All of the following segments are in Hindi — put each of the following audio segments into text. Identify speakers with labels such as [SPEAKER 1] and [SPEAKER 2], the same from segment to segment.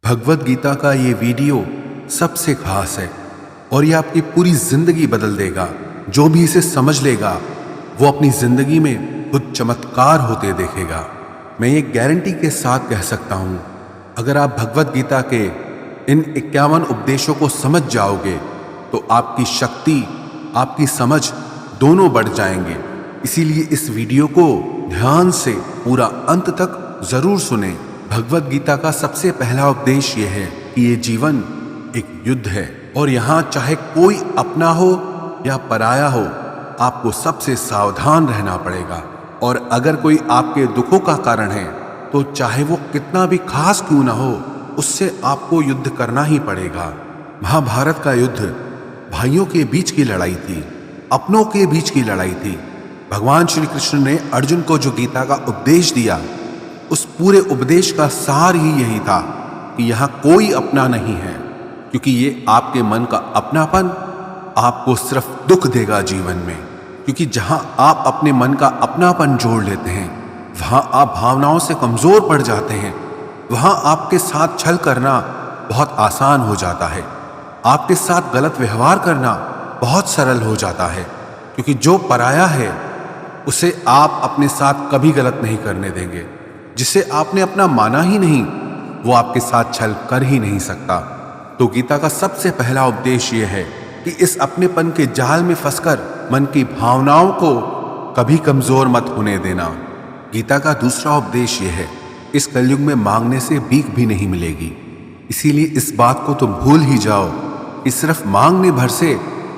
[SPEAKER 1] भगवत गीता का ये वीडियो सबसे खास है और ये आपकी पूरी जिंदगी बदल देगा। जो भी इसे समझ लेगा वो अपनी जिंदगी में खुद चमत्कार होते देखेगा। मैं ये गारंटी के साथ कह सकता हूं, अगर आप भगवत गीता के इन 51 उपदेशों को समझ जाओगे तो आपकी शक्ति, आपकी समझ दोनों बढ़ जाएंगे। इसीलिए इस वीडियो को ध्यान से पूरा अंत तक जरूर सुने। भगवत गीता का सबसे पहला उपदेश यह है कि ये जीवन एक युद्ध है और यहाँ चाहे कोई अपना हो या पराया हो, आपको सबसे सावधान रहना पड़ेगा। और अगर कोई आपके दुखों का कारण है तो चाहे वो कितना भी खास क्यों ना हो, उससे आपको युद्ध करना ही पड़ेगा। महाभारत का युद्ध भाइयों के बीच की लड़ाई थी, अपनों के बीच की लड़ाई थी। भगवान श्री कृष्ण ने अर्जुन को जो गीता का उपदेश दिया, उस पूरे उपदेश का सार ही यही था कि यहाँ कोई अपना नहीं है, क्योंकि ये आपके मन का अपनापन आपको सिर्फ दुख देगा जीवन में। क्योंकि जहाँ आप अपने मन का अपनापन जोड़ लेते हैं, वहाँ आप भावनाओं से कमजोर पड़ जाते हैं। वहाँ आपके साथ छल करना बहुत आसान हो जाता है, आपके साथ गलत व्यवहार करना बहुत सरल हो जाता है। क्योंकि जो पराया है उसे आप अपने साथ कभी गलत नहीं करने देंगे। जिसे आपने अपना माना ही नहीं, वो आपके साथ छल कर ही नहीं सकता। तो गीता का सबसे पहला उपदेश ये है कि इस अपनेपन के जाल में फंसकर मन की भावनाओं को कभी कमजोर मत होने देना। गीता का दूसरा उपदेश ये है, इस कलयुग में मांगने से भीख भी नहीं मिलेगी। इसीलिए इस बात को तुम भूल ही जाओ कि सिर्फ मांगने भर से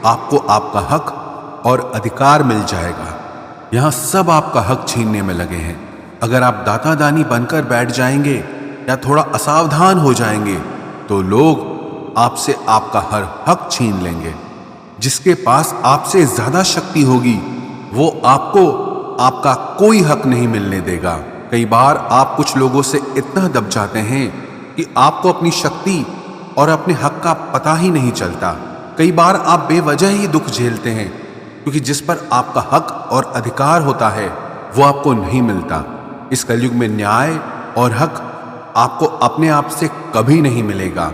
[SPEAKER 1] आपको आपका हक और अधिकार मिल जाएगा। यहाँ सब आपका हक छीनने में लगे हैं। अगर आप दाता दानी बनकर बैठ जाएंगे या थोड़ा असावधान हो जाएंगे तो लोग आपसे आपका हर हक छीन लेंगे। जिसके पास आपसे ज्यादा शक्ति होगी वो आपको आपका कोई हक नहीं मिलने देगा। कई बार आप कुछ लोगों से इतना दब जाते हैं कि आपको अपनी शक्ति और अपने हक का पता ही नहीं चलता। कई बार आप बेवजह ही दुख झेलते हैं, क्योंकि जिस पर आपका हक और अधिकार होता है वो आपको नहीं मिलता। इस कलयुग में न्याय और हक आपको अपने आप से कभी नहीं मिलेगा।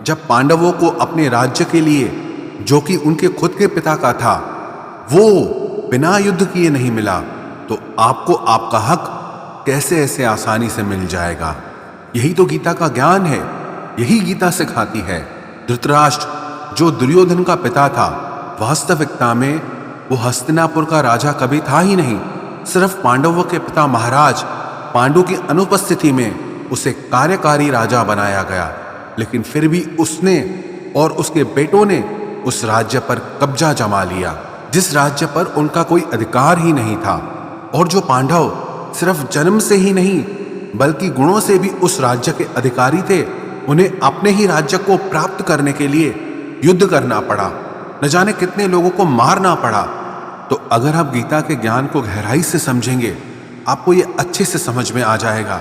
[SPEAKER 1] जब पांडवों को अपने राज्य के लिए, जो कि उनके खुद के पिता का था, वो बिना युद्ध किए नहीं मिला, तो आपको आपका हक कैसे ऐसे आसानी से मिल जाएगा। यही तो गीता का ज्ञान है, यही गीता सिखाती है। धृतराष्ट्र जो दुर्योधन का पिता था, वास्तविकता में वो हस्तिनापुर का राजा कभी था ही नहीं। सिर्फ पांडवों के पिता महाराज पांडु की अनुपस्थिति में उसे कार्यकारी राजा बनाया गया। लेकिन फिर भी उसने और उसके बेटों ने उस राज्य पर कब्जा जमा लिया, जिस राज्य पर उनका कोई अधिकार ही नहीं था। और जो पांडव सिर्फ जन्म से ही नहीं बल्कि गुणों से भी उस राज्य के अधिकारी थे, उन्हें अपने ही राज्य को प्राप्त करने के लिए युद्ध करना पड़ा, न जाने कितने लोगों को मारना पड़ा। तो अगर आप गीता के ज्ञान को गहराई से समझेंगे, आपको ये अच्छे से समझ में आ जाएगा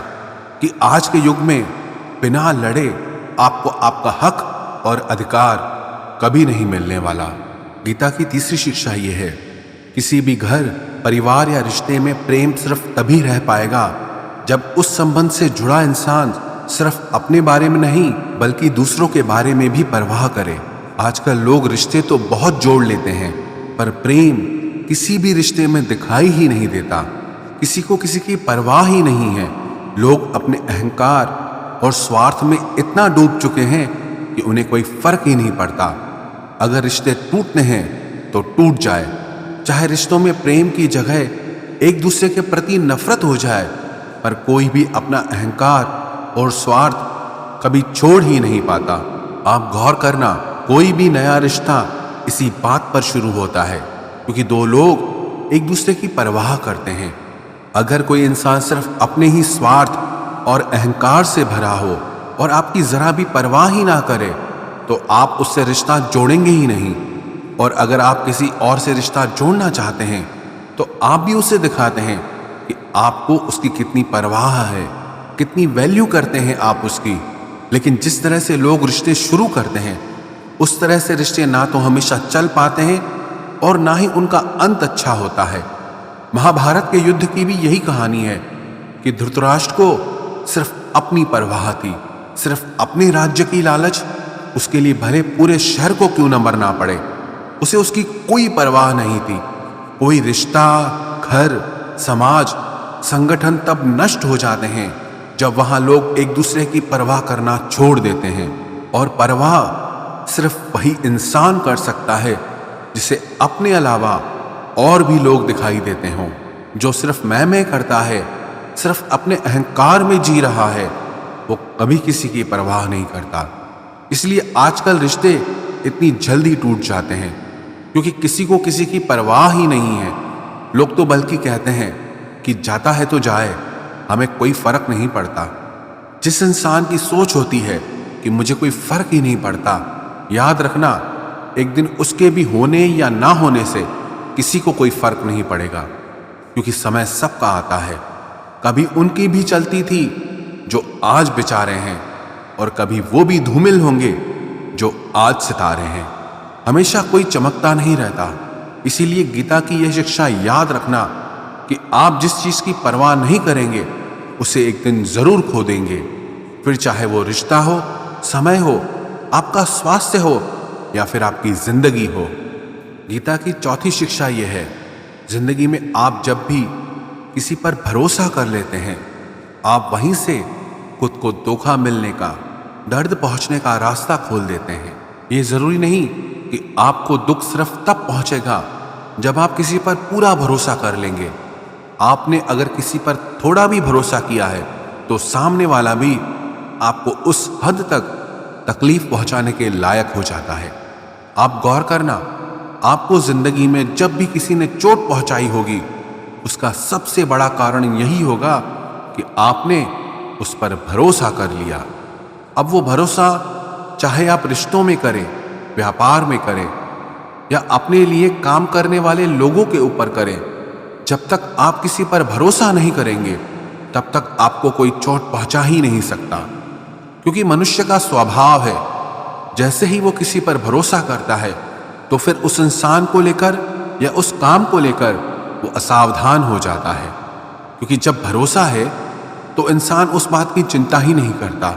[SPEAKER 1] कि आज के युग में बिना लड़े आपको आपका हक और अधिकार कभी नहीं मिलने वाला। गीता की तीसरी शिक्षा ये है, किसी भी घर, परिवार या रिश्ते में प्रेम सिर्फ तभी रह पाएगा जब उस संबंध से जुड़ा इंसान सिर्फ अपने बारे में नहीं बल्कि दूसरों के बारे में भी परवाह करे। आजकल लोग रिश्ते तो बहुत जोड़ लेते हैं, पर प्रेम किसी भी रिश्ते में दिखाई ही नहीं देता। किसी को किसी की परवाह ही नहीं है। लोग अपने अहंकार और स्वार्थ में इतना डूब चुके हैं कि उन्हें कोई फर्क ही नहीं पड़ता। अगर रिश्ते टूटने हैं तो टूट जाए, चाहे रिश्तों में प्रेम की जगह एक दूसरे के प्रति नफरत हो जाए, पर कोई भी अपना अहंकार और स्वार्थ कभी छोड़ ही नहीं पाता। आप गौर करना, कोई भी नया रिश्ता इसी बात पर शुरू होता है, क्योंकि दो लोग एक दूसरे की परवाह करते हैं। अगर कोई इंसान सिर्फ अपने ही स्वार्थ और अहंकार से भरा हो और आपकी जरा भी परवाह ही ना करे, तो आप उससे रिश्ता जोड़ेंगे ही नहीं। और अगर आप किसी और से रिश्ता जोड़ना चाहते हैं तो आप भी उसे दिखाते हैं कि आपको उसकी कितनी परवाह है, कितनी वैल्यू करते हैं आप उसकी। लेकिन जिस तरह से लोग रिश्ते शुरू करते हैं, उस तरह से रिश्ते ना तो हमेशा चल पाते हैं और ना ही उनका अंत अच्छा होता है। महाभारत के युद्ध की भी यही कहानी है कि धृतराष्ट्र को सिर्फ अपनी परवाह थी, सिर्फ अपने राज्य की लालच, उसके लिए भले पूरे शहर को क्यों न मरना पड़े, उसे उसकी कोई परवाह नहीं थी। कोई रिश्ता, घर, समाज, संगठन तब नष्ट हो जाते हैं जब वहां लोग एक दूसरे की परवाह करना छोड़ देते हैं। और परवाह सिर्फ वही इंसान कर सकता है जिसे अपने अलावा और भी लोग दिखाई देते हों। जो सिर्फ मैं करता है, सिर्फ अपने अहंकार में जी रहा है, वो कभी किसी की परवाह नहीं करता। इसलिए आजकल रिश्ते इतनी जल्दी टूट जाते हैं, क्योंकि किसी को किसी की परवाह ही नहीं है। लोग तो बल्कि कहते हैं कि जाता है तो जाए, हमें कोई फर्क नहीं पड़ता। जिस इंसान की सोच होती है कि मुझे कोई फर्क ही नहीं पड़ता, याद रखना एक दिन उसके भी होने या ना होने से किसी को कोई फर्क नहीं पड़ेगा, क्योंकि समय सबका आता है। कभी उनकी भी चलती थी जो आज बेचारे हैं, और कभी वो भी धूमिल होंगे जो आज सितारे हैं। हमेशा कोई चमकता नहीं रहता। इसीलिए गीता की यह शिक्षा याद रखना कि आप जिस चीज की परवाह नहीं करेंगे उसे एक दिन जरूर खो देंगे। फिर चाहे वो रिश्ता हो, समय हो, आपका स्वास्थ्य हो या फिर आपकी जिंदगी हो। गीता की चौथी शिक्षा यह है, जिंदगी में आप जब भी किसी पर भरोसा कर लेते हैं, आप वहीं से खुद को धोखा मिलने का, दर्द पहुंचने का रास्ता खोल देते हैं। ये जरूरी नहीं कि आपको दुख सिर्फ तब पहुंचेगा जब आप किसी पर पूरा भरोसा कर लेंगे। आपने अगर किसी पर थोड़ा भी भरोसा किया है तो सामने वाला भी आपको उस हद तक तकलीफ पहुंचाने के लायक हो जाता है। आप गौर करना, आपको जिंदगी में जब भी किसी ने चोट पहुंचाई होगी, उसका सबसे बड़ा कारण यही होगा कि आपने उस पर भरोसा कर लिया। अब वो भरोसा चाहे आप रिश्तों में करें, व्यापार में करें या अपने लिए काम करने वाले लोगों के ऊपर करें, जब तक आप किसी पर भरोसा नहीं करेंगे तब तक आपको कोई चोट पहुंचा ही नहीं सकता। क्योंकि मनुष्य का स्वभाव है, जैसे ही वो किसी पर भरोसा करता है तो फिर उस इंसान को लेकर या उस काम को लेकर वो असावधान हो जाता है। क्योंकि जब भरोसा है तो इंसान उस बात की चिंता ही नहीं करता,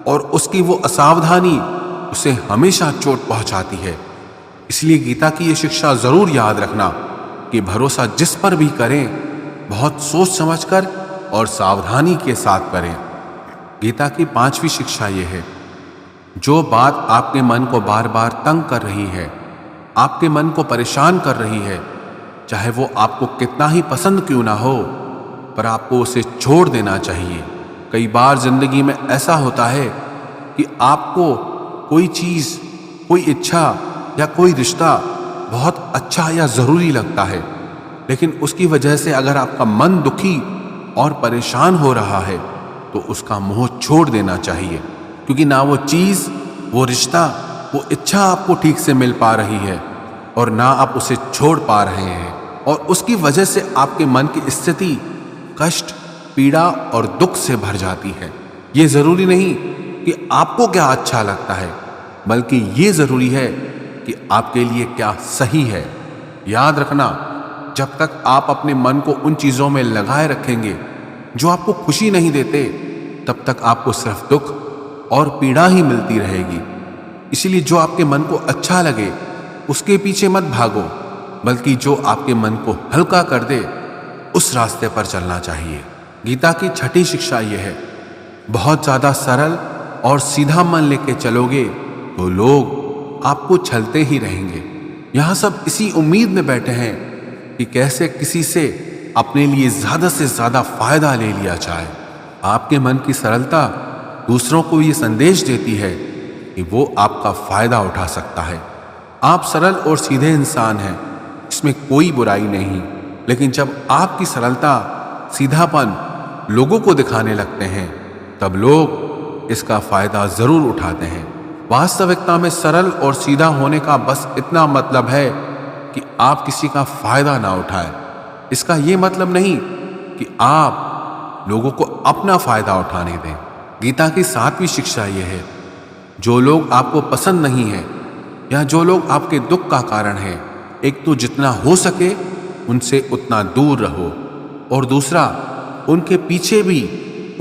[SPEAKER 1] और उसकी वो असावधानी उसे हमेशा चोट पहुंचाती है। इसलिए गीता की ये शिक्षा जरूर याद रखना कि भरोसा जिस पर भी करें, बहुत सोच समझकर और सावधानी के साथ करें। गीता की पांचवी शिक्षा यह है, जो बात आपके मन को बार बार तंग कर रही है, आपके मन को परेशान कर रही है, चाहे वो आपको कितना ही पसंद क्यों ना हो, पर आपको उसे छोड़ देना चाहिए। कई बार जिंदगी में ऐसा होता है कि आपको कोई चीज, कोई इच्छा या कोई रिश्ता बहुत अच्छा या जरूरी लगता है, लेकिन उसकी वजह से अगर आपका मन दुखी और परेशान हो रहा है तो उसका मोह छोड़ देना चाहिए। क्योंकि ना वो चीज, वो रिश्ता, वो इच्छा आपको ठीक से मिल पा रही है और ना आप उसे छोड़ पा रहे हैं, और उसकी वजह से आपके मन की स्थिति कष्ट, पीड़ा और दुख से भर जाती है। ये जरूरी नहीं कि आपको क्या अच्छा लगता है, बल्कि ये जरूरी है कि आपके लिए क्या सही है। याद रखना, जब तक आप अपने मन को उन चीजों में लगाए रखेंगे जो आपको खुशी नहीं देते, तब तक आपको सिर्फ दुख और पीड़ा ही मिलती रहेगी। इसलिए जो आपके मन को अच्छा लगे उसके पीछे मत भागो, बल्कि जो आपके मन को हल्का कर दे उस रास्ते पर चलना चाहिए। गीता की छठी शिक्षा यह है, बहुत ज्यादा सरल और सीधा मन लेके चलोगे तो लोग आपको छलते ही रहेंगे। यहां सब इसी उम्मीद में बैठे हैं कि कैसे किसी से अपने लिए ज्यादा से ज्यादा फायदा ले लिया जाए। आपके मन की सरलता दूसरों को ये संदेश देती है कि वो आपका फायदा उठा सकता है। आप सरल और सीधे इंसान हैं, इसमें कोई बुराई नहीं, लेकिन जब आपकी सरलता, सीधापन लोगों को दिखाने लगते हैं, तब लोग इसका फायदा जरूर उठाते हैं। वास्तविकता में सरल और सीधा होने का बस इतना मतलब है कि आप किसी का फायदा ना उठाएं। इसका यह मतलब नहीं कि आप लोगों को अपना फायदा उठाने दें। गीता की सातवीं शिक्षा यह है, जो लोग आपको पसंद नहीं है या जो लोग आपके दुख का कारण है, एक तो जितना हो सके उनसे उतना दूर रहो, और दूसरा उनके पीछे भी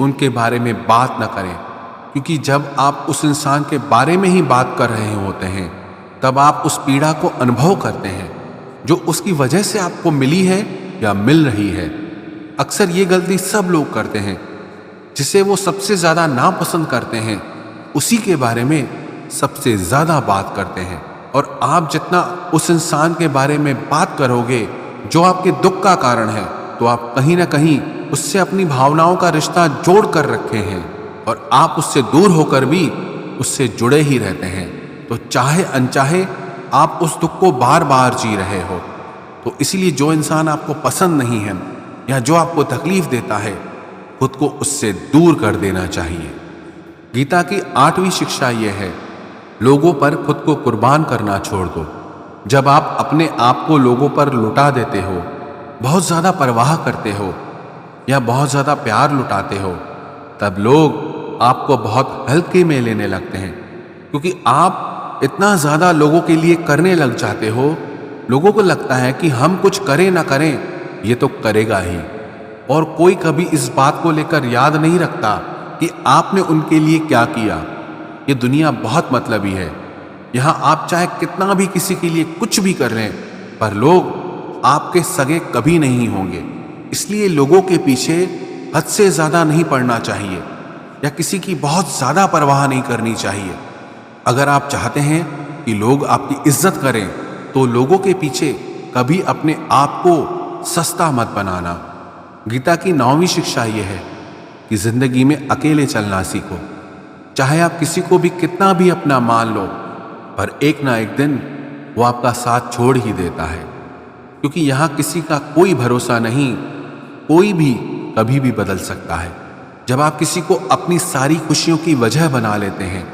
[SPEAKER 1] उनके बारे में बात न करें। क्योंकि जब आप उस इंसान के बारे में ही बात कर रहे होते हैं तब आप उस पीड़ा को अनुभव करते हैं जो उसकी वजह से आपको मिली है या मिल रही है। अक्सर ये गलती सब लोग करते हैं। जिसे वो सबसे ज्यादा नापसंद करते हैं उसी के बारे में सबसे ज्यादा बात करते हैं। और आप जितना उस इंसान के बारे में बात करोगे जो आपके दुख का कारण है, तो आप कहीं ना कहीं उससे अपनी भावनाओं का रिश्ता जोड़ कर रखे हैं और आप उससे दूर होकर भी उससे जुड़े ही रहते हैं। तो चाहे अनचाहे आप उस दुख को बार बार जी रहे हो। तो इसीलिए जो इंसान आपको पसंद नहीं है या जो आपको तकलीफ देता है, खुद को उससे दूर कर देना चाहिए। गीता की 8वीं शिक्षा यह है, लोगों पर खुद को कुर्बान करना छोड़ दो। जब आप अपने आप को लोगों पर लुटा देते हो, बहुत ज्यादा परवाह करते हो या बहुत ज्यादा प्यार लुटाते हो, तब लोग आपको बहुत हल्के में लेने लगते हैं। क्योंकि आप इतना ज्यादा लोगों के लिए करने लग जाते हो, लोगों को लगता है कि हम कुछ करें ना करें ये तो करेगा ही। और कोई कभी इस बात को लेकर याद नहीं रखता कि आपने उनके लिए क्या किया। ये दुनिया बहुत मतलबी है। यहाँ आप चाहे कितना भी किसी के लिए कुछ भी कर लें, पर लोग आपके सगे कभी नहीं होंगे। इसलिए लोगों के पीछे हद से ज्यादा नहीं पड़ना चाहिए या किसी की बहुत ज्यादा परवाह नहीं करनी चाहिए। अगर आप चाहते हैं कि लोग आपकी इज्जत करें, तो लोगों के पीछे कभी अपने आप को सस्ता मत बनाना। गीता की 9वीं शिक्षा यह है कि जिंदगी में अकेले चलना सीखो। चाहे आप किसी को भी कितना भी अपना मान लो, पर एक ना एक दिन वो आपका साथ छोड़ ही देता है। क्योंकि यहाँ किसी का कोई भरोसा नहीं, कोई भी कभी भी बदल सकता है। जब आप किसी को अपनी सारी खुशियों की वजह बना लेते हैं,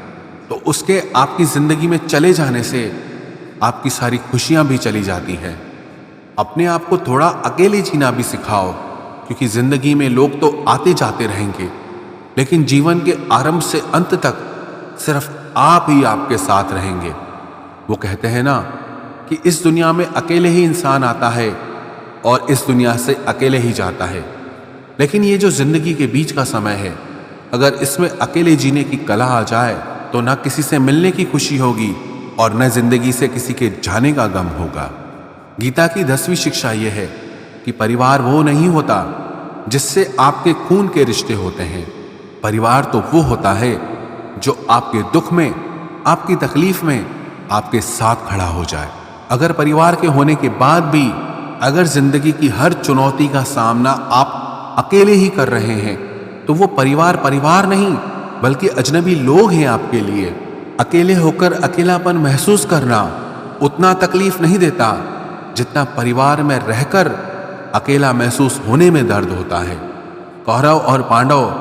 [SPEAKER 1] तो उसके आपकी जिंदगी में चले जाने से आपकी सारी खुशियां भी चली जाती हैं। अपने आप को थोड़ा अकेले जीना भी सिखाओ, क्योंकि जिंदगी में लोग तो आते जाते रहेंगे, लेकिन जीवन के आरंभ से अंत तक सिर्फ आप ही आपके साथ रहेंगे। वो कहते हैं ना कि इस दुनिया में अकेले ही इंसान आता है और इस दुनिया से अकेले ही जाता है। लेकिन ये जो जिंदगी के बीच का समय है, अगर इसमें अकेले जीने की कला आ जाए तो ना किसी से मिलने की खुशी होगी और न जिंदगी से किसी के जाने का गम होगा। गीता की 10वीं शिक्षा यह है कि परिवार वो नहीं होता जिससे आपके खून के रिश्ते होते हैं। परिवार तो वो होता है जो आपके दुख में, आपकी तकलीफ में आपके साथ खड़ा हो जाए। अगर परिवार के होने के बाद भी अगर जिंदगी की हर चुनौती का सामना आप अकेले ही कर रहे हैं, तो वो परिवार नहीं बल्कि अजनबी लोग हैं आपके लिए। अकेले होकर अकेलापन महसूस करना उतना तकलीफ नहीं देता जितना परिवार में रहकर अकेला महसूस होने में दर्द होता है। कौरव और पांडव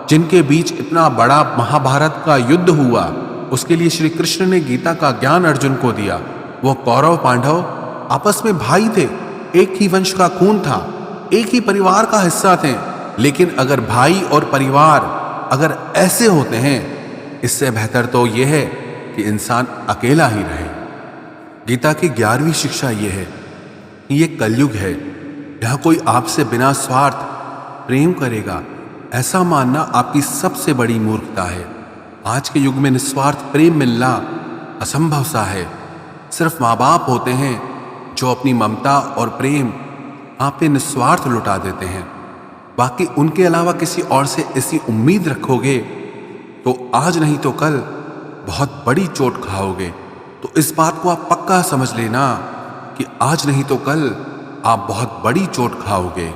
[SPEAKER 1] जिनके बीच इतना बड़ा महाभारत का युद्ध हुआ, उसके लिए श्री कृष्ण ने गीता का ज्ञान अर्जुन को दिया। वो कौरव पांडव आपस में भाई थे, एक ही वंश का खून था, एक ही परिवार का हिस्सा थे। लेकिन अगर भाई और परिवार अगर ऐसे होते हैं, इससे बेहतर तो यह है कि इंसान अकेला ही रहे। गीता की 11वीं शिक्षा यह है कि यह कलयुग है, यहाँ कोई आपसे बिना स्वार्थ प्रेम करेगा, ऐसा मानना आपकी सबसे बड़ी मूर्खता है। आज के युग में निस्वार्थ प्रेम मिलना असंभव सा है। सिर्फ माँ बाप होते हैं जो अपनी ममता और प्रेम आप पे निस्वार्थ लुटा देते हैं। बाकी उनके अलावा किसी और से ऐसी उम्मीद रखोगे तो आज नहीं तो कल बहुत बड़ी चोट खाओगे। तो इस बात को आप पक्का समझ लेना कि आज नहीं तो कल आप बहुत बड़ी चोट खाओगे।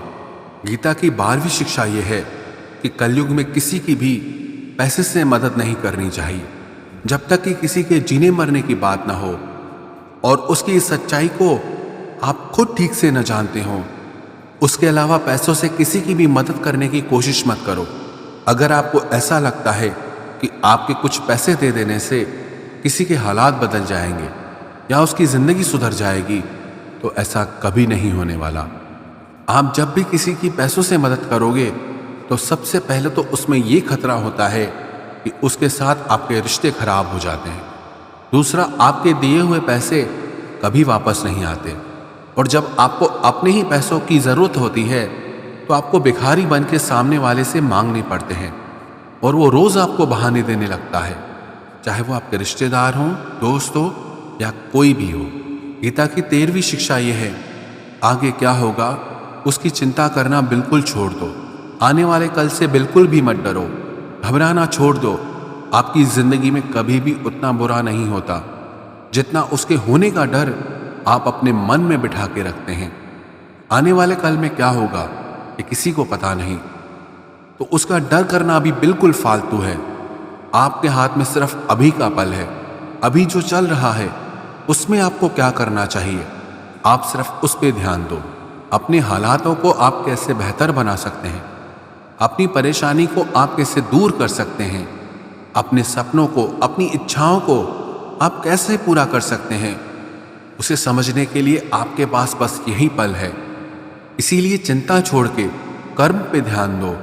[SPEAKER 1] गीता की 12वीं शिक्षा यह है कि कलयुग में किसी की भी पैसे से मदद नहीं करनी चाहिए, जब तक कि किसी के जीने मरने की बात ना हो और उसकी इस सच्चाई को आप खुद ठीक से न जानते हो। उसके अलावा पैसों से किसी की भी मदद करने की कोशिश मत करो। अगर आपको ऐसा लगता है कि आपके कुछ पैसे दे देने से किसी के हालात बदल जाएंगे या उसकी जिंदगी सुधर जाएगी, तो ऐसा कभी नहीं होने वाला। आप जब भी किसी की पैसों से मदद करोगे तो सबसे पहले तो उसमें यह खतरा होता है कि उसके साथ आपके रिश्ते खराब हो जाते हैं। दूसरा, आपके दिए हुए पैसे कभी वापस नहीं आते, और जब आपको अपने ही पैसों की जरूरत होती है तो आपको भिखारी बन के सामने वाले से मांगने पड़ते हैं। और वो रोज आपको बहाने देने लगता है, चाहे वो आपके रिश्तेदार हों, दोस्त हो या कोई भी हो। गीता की 13वीं शिक्षा यह है, आगे क्या होगा उसकी चिंता करना बिल्कुल छोड़ दो। आने वाले कल से बिल्कुल भी मत डरो, घबराना छोड़ दो। आपकी जिंदगी में कभी भी उतना बुरा नहीं होता जितना उसके होने का डर आप अपने मन में बिठा के रखते हैं। आने वाले कल में क्या होगा ये किसी को पता नहीं, तो उसका डर करना भी बिल्कुल फालतू है। आपके हाथ में सिर्फ अभी का पल है। अभी जो चल रहा है उसमें आपको क्या करना चाहिए, आप सिर्फ उस पर ध्यान दो। अपने हालातों को आप कैसे बेहतर बना सकते हैं, अपनी परेशानी को आप कैसे दूर कर सकते हैं, अपने सपनों को, अपनी इच्छाओं को आप कैसे पूरा कर सकते हैं, उसे समझने के लिए आपके पास बस यही पल है। इसीलिए चिंता छोड़ के कर्म पे ध्यान दो,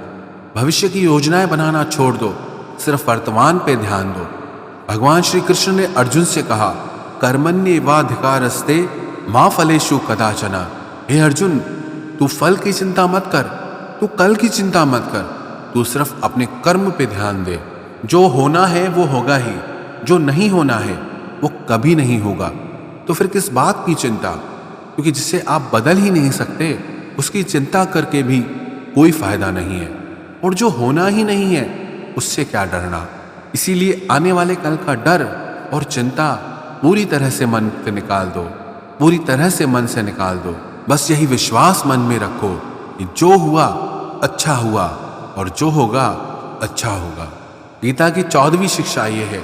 [SPEAKER 1] भविष्य की योजनाएं बनाना छोड़ दो, सिर्फ वर्तमान पे ध्यान दो। भगवान श्री कृष्ण ने अर्जुन से कहा, कर्मण्येवाधिकारस्ते मा फलेषु कदाचन। हे अर्जुन, तू फल की चिंता मत कर, तू कल की चिंता मत कर, तू सिर्फ अपने कर्म पे ध्यान दे। जो होना है वो होगा ही, जो नहीं होना है वो कभी नहीं होगा। तो फिर किस बात की चिंता, क्योंकि जिसे आप बदल ही नहीं सकते उसकी चिंता करके भी कोई फायदा नहीं है। और जो होना ही नहीं है उससे क्या डरना। इसीलिए आने वाले कल का डर और चिंता पूरी तरह से मन से निकाल दो, पूरी तरह से मन से निकाल दो। बस यही विश्वास मन में रखो कि जो हुआ अच्छा हुआ और जो होगा अच्छा होगा। गीता की 14वीं शिक्षा ये है,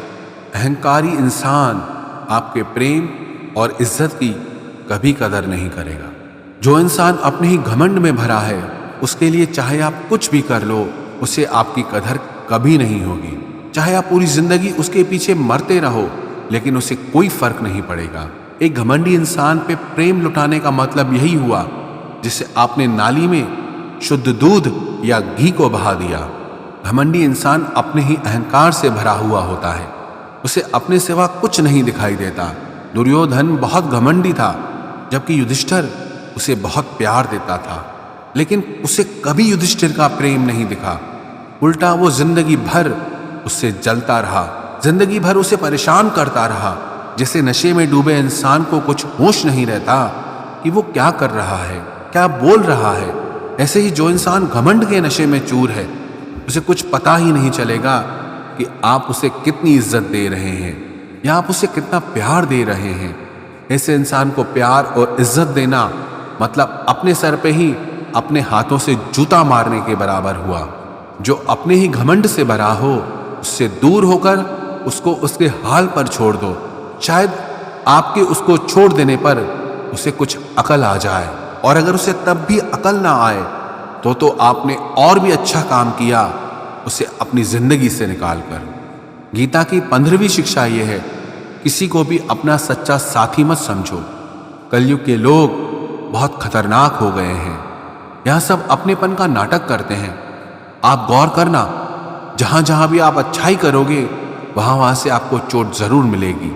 [SPEAKER 1] अहंकारी इंसान आपके प्रेम और इज्जत की कभी कदर नहीं करेगा। जो इंसान अपने ही घमंड में भरा है उसके लिए चाहे आप कुछ भी कर लो उसे आपकी कदर कभी नहीं होगी। चाहे आप पूरी जिंदगी उसके पीछे मरते रहो लेकिन उसे कोई फर्क नहीं पड़ेगा। एक घमंडी इंसान पे प्रेम लुटाने का मतलब यही हुआ जिसे आपने नाली में शुद्ध दूध या घी को बहा दिया। घमंडी इंसान अपने ही अहंकार से भरा हुआ होता है, उसे अपने सिवा कुछ नहीं दिखाई देता। दुर्योधन बहुत घमंडी था जबकि युधिष्ठिर उसे बहुत प्यार देता था, लेकिन उसे कभी युधिष्ठिर का प्रेम नहीं दिखा। उल्टा वो जिंदगी भर उससे जलता रहा, जिंदगी भर उसे परेशान करता रहा। जैसे नशे में डूबे इंसान को कुछ होश नहीं रहता कि वो क्या कर रहा है, क्या बोल रहा है, ऐसे ही जो इंसान घमंड के नशे में चूर है उसे कुछ पता ही नहीं चलेगा कि आप उसे कितनी इज्जत दे रहे हैं या आप उसे कितना प्यार दे रहे हैं। ऐसे इंसान को प्यार और इज्जत देना मतलब अपने सर पे ही अपने हाथों से जूता मारने के बराबर हुआ। जो अपने ही घमंड से भरा हो उससे दूर होकर उसको उसके हाल पर छोड़ दो। शायद आपके उसको छोड़ देने पर उसे कुछ अकल आ जाए, और अगर उसे तब भी अकल ना आए तो आपने और भी अच्छा काम किया उसे अपनी जिंदगी से निकालकर। गीता की 15वीं शिक्षा यह है, किसी को भी अपना सच्चा साथी मत समझो। कलयुग के लोग बहुत खतरनाक हो गए हैं, यह सब अपनेपन का नाटक करते हैं। आप गौर करना, जहां जहां भी आप अच्छाई करोगे वहां वहां से आपको चोट जरूर मिलेगी।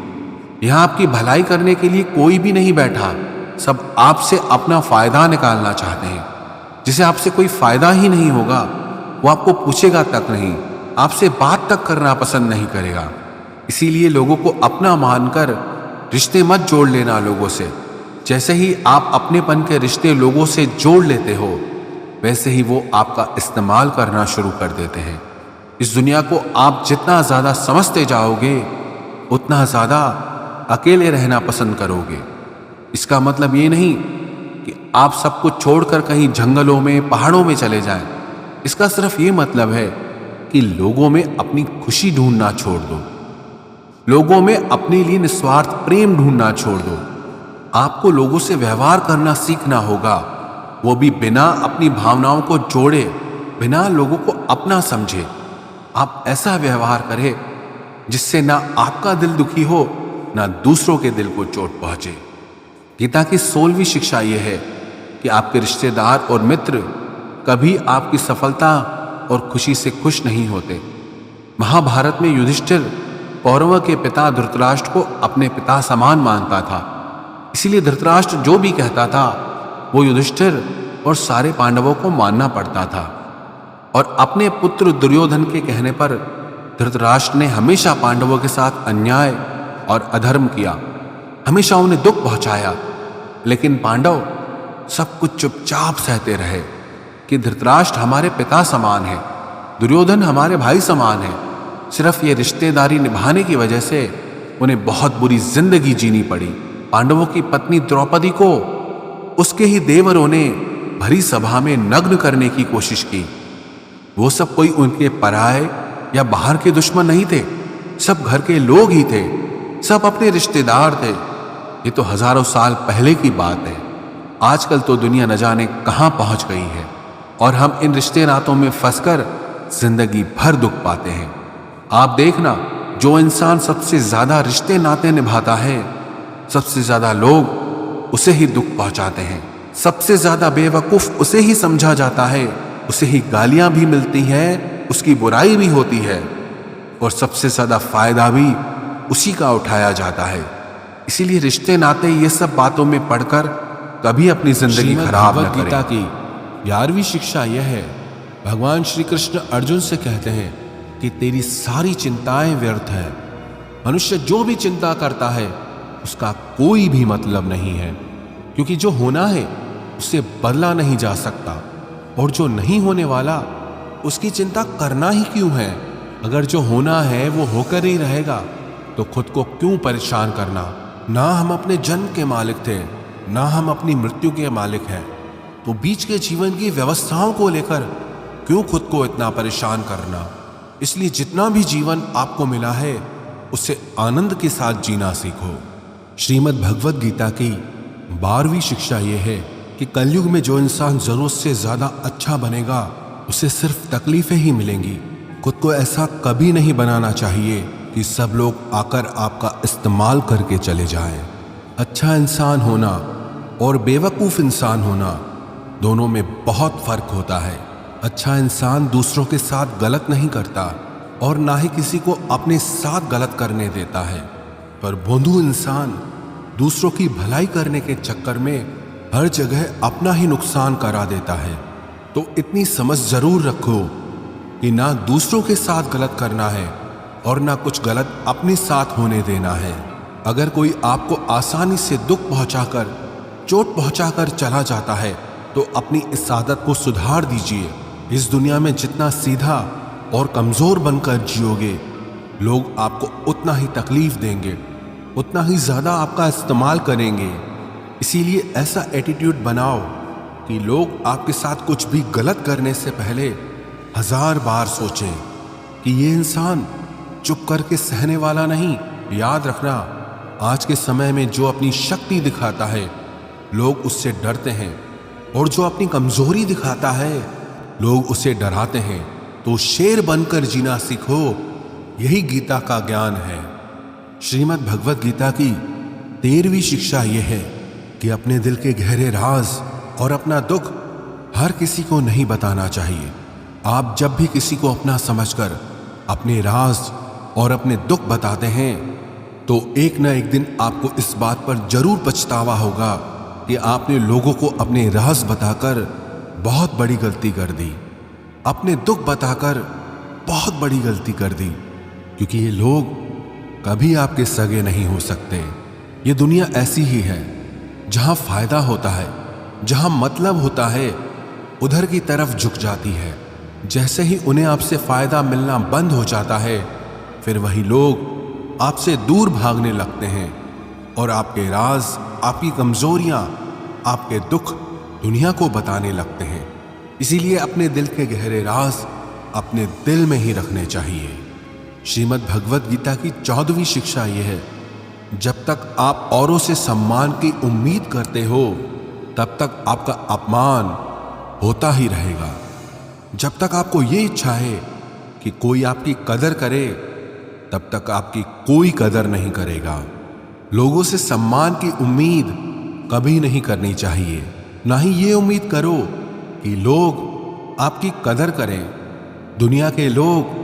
[SPEAKER 1] यहां आपकी भलाई करने के लिए कोई भी नहीं बैठा, सब आपसे अपना फायदा निकालना चाहते हैं। जिसे आपसे कोई फायदा ही नहीं होगा वो आपको पूछेगा तक नहीं, आपसे बात तक करना पसंद नहीं करेगा। इसीलिए लोगों को अपना मानकर रिश्ते मत जोड़ लेना लोगों से। जैसे ही आप अपनेपन के रिश्ते लोगों से जोड़ लेते हो वैसे ही वो आपका इस्तेमाल करना शुरू कर देते हैं। इस दुनिया को आप जितना ज्यादा समझते जाओगे उतना ज्यादा अकेले रहना पसंद करोगे। इसका मतलब ये नहीं कि आप सब कुछ छोड़कर कहीं जंगलों में, पहाड़ों में चले जाएं। इसका सिर्फ ये मतलब है कि लोगों में अपनी खुशी ढूंढना छोड़ दो, लोगों में अपने लिए निस्वार्थ प्रेम ढूंढना छोड़ दो। आपको लोगों से व्यवहार करना सीखना होगा, वो भी बिना अपनी भावनाओं को जोड़े, बिना लोगों को अपना समझे। आप ऐसा व्यवहार करें जिससे ना आपका दिल दुखी हो ना दूसरों के दिल को चोट पहुंचे। गीता की 16वीं शिक्षा यह है कि आपके रिश्तेदार और मित्र कभी आपकी सफलता और खुशी से खुश नहीं होते। महाभारत में युधिष्ठिर कौरवों के पिता धृतराष्ट्र को अपने पिता समान मानता था, इसीलिए धृतराष्ट्र जो भी कहता था वो युधिष्ठिर और सारे पांडवों को मानना पड़ता था। और अपने पुत्र दुर्योधन के कहने पर धृतराष्ट्र ने हमेशा पांडवों के साथ अन्याय और अधर्म किया, हमेशा उन्हें दुख पहुंचाया। लेकिन पांडव सब कुछ चुपचाप सहते रहे कि धृतराष्ट्र हमारे पिता समान है, दुर्योधन हमारे भाई समान है। सिर्फ ये रिश्तेदारी निभाने की वजह से उन्हें बहुत बुरी जिंदगी जीनी पड़ी। पांडवों की पत्नी द्रौपदी को उसके ही देवरों ने भरी सभा में नग्न करने की कोशिश की। वो सब कोई उनके पराये या बाहर के दुश्मन नहीं थे, सब घर के लोग ही थे, सब अपने रिश्तेदार थे। ये तो हजारों साल पहले की बात है। आजकल तो दुनिया न जाने कहां पहुंच गई है और हम इन रिश्ते नातों में फंसकर जिंदगी भर दुख पाते हैं। आप देखना, जो इंसान सबसे ज्यादा रिश्ते नाते निभाता है, सबसे ज्यादा लोग उसे ही दुख पहुंचाते हैं, सबसे ज्यादा बेवकूफ उसे ही समझा जाता है, उसे ही गालियां भी मिलती हैं, उसकी बुराई भी होती है और सबसे ज्यादा फायदा भी उसी का उठाया जाता है। इसीलिए रिश्ते नाते ये सब बातों में पढ़कर कभी अपनी जिंदगी खराब न करें।
[SPEAKER 2] गीता की 11वीं शिक्षा यह है, भगवान श्री कृष्ण अर्जुन से कहते हैं कि तेरी सारी चिंताएं व्यर्थ है। मनुष्य जो भी चिंता करता है उसका कोई भी मतलब नहीं है, क्योंकि जो होना है उसे बदला नहीं जा सकता और जो नहीं होने वाला उसकी चिंता करना ही क्यों है। अगर जो होना है वो होकर ही रहेगा तो खुद को क्यों परेशान करना। ना हम अपने जन्म के मालिक थे, ना हम अपनी मृत्यु के मालिक हैं, तो बीच के जीवन की व्यवस्थाओं को लेकर क्यों खुद को इतना परेशान करना। इसलिए जितना भी जीवन आपको मिला है उसे आनंद के साथ जीना सीखो। श्रीमद् भगवत गीता की 12वीं शिक्षा यह है कि कलयुग में जो इंसान जरूरत से ज्यादा अच्छा बनेगा उसे सिर्फ तकलीफें ही मिलेंगी। खुद को ऐसा कभी नहीं बनाना चाहिए कि सब लोग आकर आपका इस्तेमाल करके चले जाएं। अच्छा इंसान होना और बेवकूफ इंसान होना दोनों में बहुत फर्क होता है। अच्छा इंसान दूसरों के साथ गलत नहीं करता और ना ही किसी को अपने साथ गलत करने देता है, पर भोंदू इंसान दूसरों की भलाई करने के चक्कर में हर जगह अपना ही नुकसान करा देता है। तो इतनी समझ जरूर रखो कि ना दूसरों के साथ गलत करना है और ना कुछ गलत अपने साथ होने देना है। अगर कोई आपको आसानी से दुख पहुंचाकर, चोट पहुंचाकर चला जाता है तो अपनी इस आदत को सुधार दीजिए। इस दुनिया में जितना सीधा और कमजोर बनकर जियोगे, लोग आपको उतना ही तकलीफ देंगे, उतना ही ज्यादा आपका इस्तेमाल करेंगे। इसीलिए ऐसा एटीट्यूड बनाओ कि लोग आपके साथ कुछ भी गलत करने से पहले 1000 बार सोचें कि ये इंसान चुप करके सहने वाला नहीं। याद रखना, आज के समय में जो अपनी शक्ति दिखाता है लोग उससे डरते हैं, और जो अपनी कमजोरी दिखाता है लोग उसे डराते हैं। तो शेर बनकर जीना सीखो, यही गीता का ज्ञान है। श्रीमद् भगवत गीता की 13वीं शिक्षा यह है कि अपने दिल के गहरे राज और अपना दुख हर किसी को नहीं बताना चाहिए। आप जब भी किसी को अपना समझकर अपने राज और अपने दुख बताते हैं तो एक न एक दिन आपको इस बात पर जरूर पछतावा होगा कि आपने लोगों को अपने राज बताकर बहुत बड़ी गलती कर दी, अपने दुख बताकर बहुत बड़ी गलती कर दी, क्योंकि ये लोग कभी आपके सगे नहीं हो सकते। ये दुनिया ऐसी ही है, जहां फायदा होता है, जहां मतलब होता है, उधर की तरफ झुक जाती है। जैसे ही उन्हें आपसे फायदा मिलना बंद हो जाता है, फिर वही लोग आपसे दूर भागने लगते हैं और आपके राज, आपकी कमजोरियां, आपके दुख दुनिया को बताने लगते हैं। इसीलिए अपने दिल के गहरे राज अपने दिल में ही रखने चाहिए। श्रीमद् भगवत गीता की 14वीं शिक्षा यह है, जब तक आप औरों से सम्मान की उम्मीद करते हो तब तक आपका अपमान होता ही रहेगा। जब तक आपको ये इच्छा है कि कोई आपकी कदर करे तब तक आपकी कोई कदर नहीं करेगा। लोगों से सम्मान की उम्मीद कभी नहीं करनी चाहिए। ना ही ये उम्मीद करो कि लोग आपकी कदर करें। दुनिया के लोग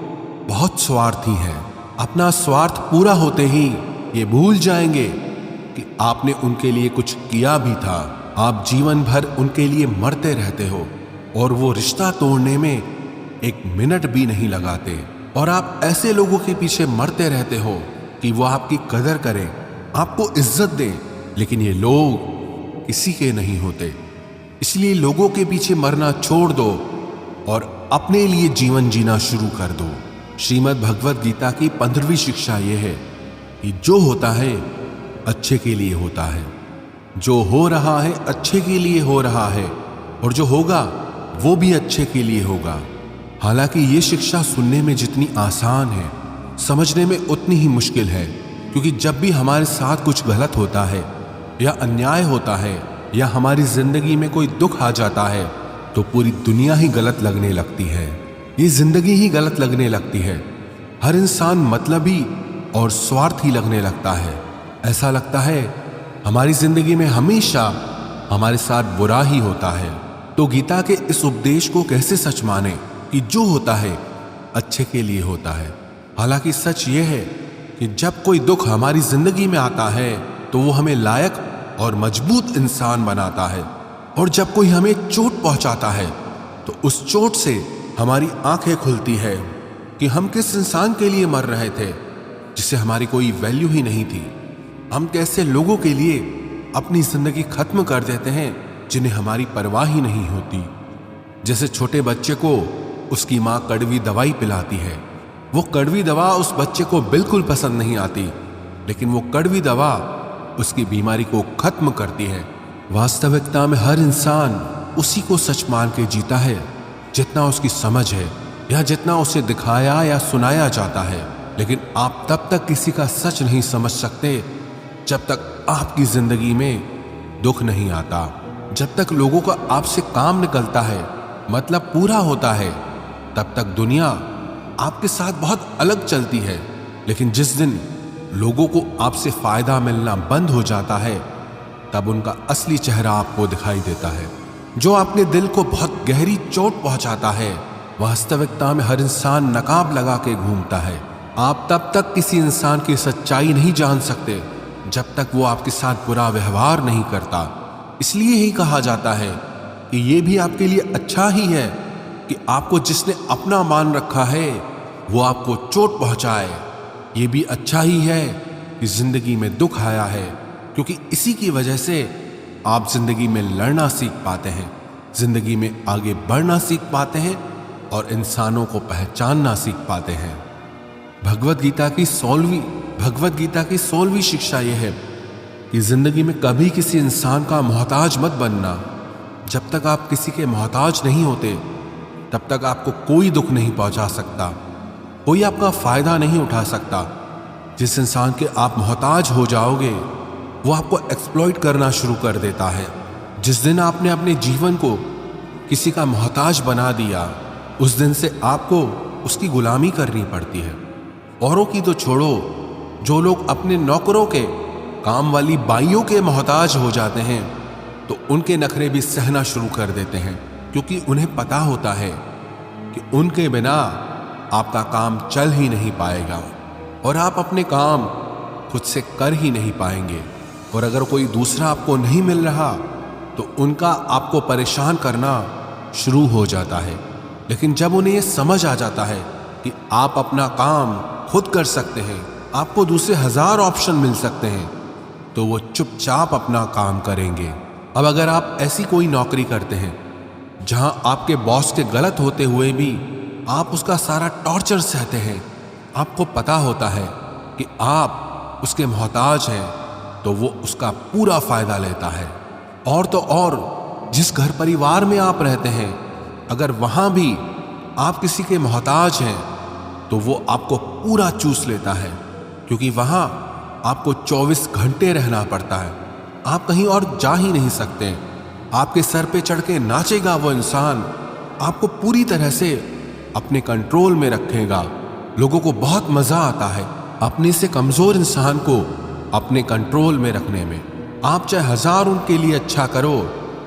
[SPEAKER 2] बहुत स्वार्थी हैं। अपना स्वार्थ पूरा होते ही ये भूल जाएंगे कि आपने उनके लिए कुछ किया भी था। आप जीवन भर उनके लिए मरते रहते हो और वो रिश्ता तोड़ने में एक मिनट भी नहीं लगाते और आप ऐसे लोगों के पीछे मरते रहते हो कि वो आपकी कदर करें, आपको इज्जत दें, लेकिन ये लोग किसी के नहीं होते। इसलिए लोगों के पीछे मरना छोड़ दो और अपने लिए जीवन जीना शुरू कर दो। श्रीमद् भगवत गीता की 15वीं शिक्षा यह है कि जो होता है अच्छे के लिए होता है, जो हो रहा है अच्छे के लिए हो रहा है, और जो होगा वो भी अच्छे के लिए होगा। हालांकि ये शिक्षा सुनने में जितनी आसान है, समझने में उतनी ही मुश्किल है, क्योंकि जब भी हमारे साथ कुछ गलत होता है या अन्याय होता है या हमारी जिंदगी में कोई दुख आ जाता है तो पूरी दुनिया ही गलत लगने लगती है। ये जिंदगी ही गलत लगने लगती है। हर इंसान मतलबी और स्वार्थी लगने लगता है। ऐसा लगता है हमारी जिंदगी में हमेशा हमारे साथ बुरा ही होता है। तो गीता के इस उपदेश को कैसे सच माने कि जो होता है अच्छे के लिए होता है। हालांकि सच ये है कि जब कोई दुख हमारी जिंदगी में आता है तो वो हमें लायक और मजबूत इंसान बनाता है, और जब कोई हमें चोट पहुंचाता है तो उस चोट से हमारी आंखें खुलती है कि हम किस इंसान के लिए मर रहे थे जिसे हमारी कोई वैल्यू ही नहीं थी। हम कैसे लोगों के लिए अपनी जिंदगी खत्म कर देते हैं जिन्हें हमारी परवाह ही नहीं होती। जैसे छोटे बच्चे को उसकी माँ कड़वी दवाई पिलाती है, वो कड़वी दवा उस बच्चे को बिल्कुल पसंद नहीं आती, लेकिन वो कड़वी दवा उसकी बीमारी को खत्म करती है। वास्तविकता में हर इंसान उसी को सच मान के जीता है जितना उसकी समझ है या जितना उसे दिखाया या सुनाया जाता है। लेकिन आप तब तक किसी का सच नहीं समझ सकते जब तक आपकी जिंदगी में दुख नहीं आता, जब तक लोगों का आपसे काम निकलता है, मतलब पूरा होता है, तब तक दुनिया आपके साथ बहुत अलग चलती है। लेकिन जिस दिन लोगों को आपसे फायदा मिलना बंद हो जाता है तब उनका असली चेहरा आपको दिखाई देता है। जो आपके दिल को बहुत गहरी चोट पहुंचाता है, वास्तविकता में हर इंसान नकाब लगा के घूमता है। आप तब तक किसी इंसान की सच्चाई नहीं जान सकते जब तक वो आपके साथ बुरा व्यवहार नहीं करता। इसलिए ही कहा जाता है कि ये भी आपके लिए अच्छा ही है कि आपको जिसने अपना मान रखा है वो आपको चोट पहुंचाए। ये भी अच्छा ही है कि जिंदगी में दुख आया है, क्योंकि इसी की वजह से आप जिंदगी में लड़ना सीख पाते हैं, जिंदगी में आगे बढ़ना सीख पाते हैं और इंसानों को पहचानना सीख पाते हैं। भगवत गीता की 16वीं शिक्षा यह है कि जिंदगी में कभी किसी इंसान का मोहताज मत बनना। जब तक आप किसी के मोहताज नहीं होते तब तक आपको कोई दुख नहीं पहुंचा सकता, कोई आपका फायदा नहीं उठा सकता। जिस इंसान के आप मोहताज हो जाओगे वो आपको एक्सप्लॉइट करना शुरू कर देता है। जिस दिन आपने अपने जीवन को किसी का मोहताज बना दिया, उस दिन से आपको उसकी गुलामी करनी पड़ती है। औरों की तो छोड़ो, जो लोग अपने नौकरों के, काम वाली बाइयों के मोहताज हो जाते हैं तो उनके नखरे भी सहना शुरू कर देते हैं, क्योंकि उन्हें पता होता है कि उनके बिना आपका काम चल ही नहीं पाएगा और आप अपने काम खुद से कर ही नहीं पाएंगे। और अगर कोई दूसरा आपको नहीं मिल रहा तो उनका आपको परेशान करना शुरू हो जाता है। लेकिन जब उन्हें यह समझ आ जाता है कि आप अपना काम खुद कर सकते हैं, आपको दूसरे 1000 ऑप्शन मिल सकते हैं, तो वो चुपचाप अपना काम करेंगे। अब अगर आप ऐसी कोई नौकरी करते हैं जहां आपके बॉस के गलत होते हुए भी आप उसका सारा टॉर्चर सहते हैं, आपको पता होता है कि आप उसके मोहताज हैं, तो वो उसका पूरा फायदा लेता है। और तो और जिस घर परिवार में आप रहते हैं, अगर वहां भी आप किसी के मोहताज हैं तो वो आपको पूरा चूस लेता है, क्योंकि वहां आपको 24 घंटे रहना पड़ता है, आप कहीं और जा ही नहीं सकते। आपके सर पे चढ़ के नाचेगा वो इंसान, आपको पूरी तरह से अपने कंट्रोल में रखेगा। लोगों को बहुत मजा आता है अपने से कमजोर इंसान को अपने कंट्रोल में रखने में। आप चाहे 1000 उनके लिए अच्छा करो,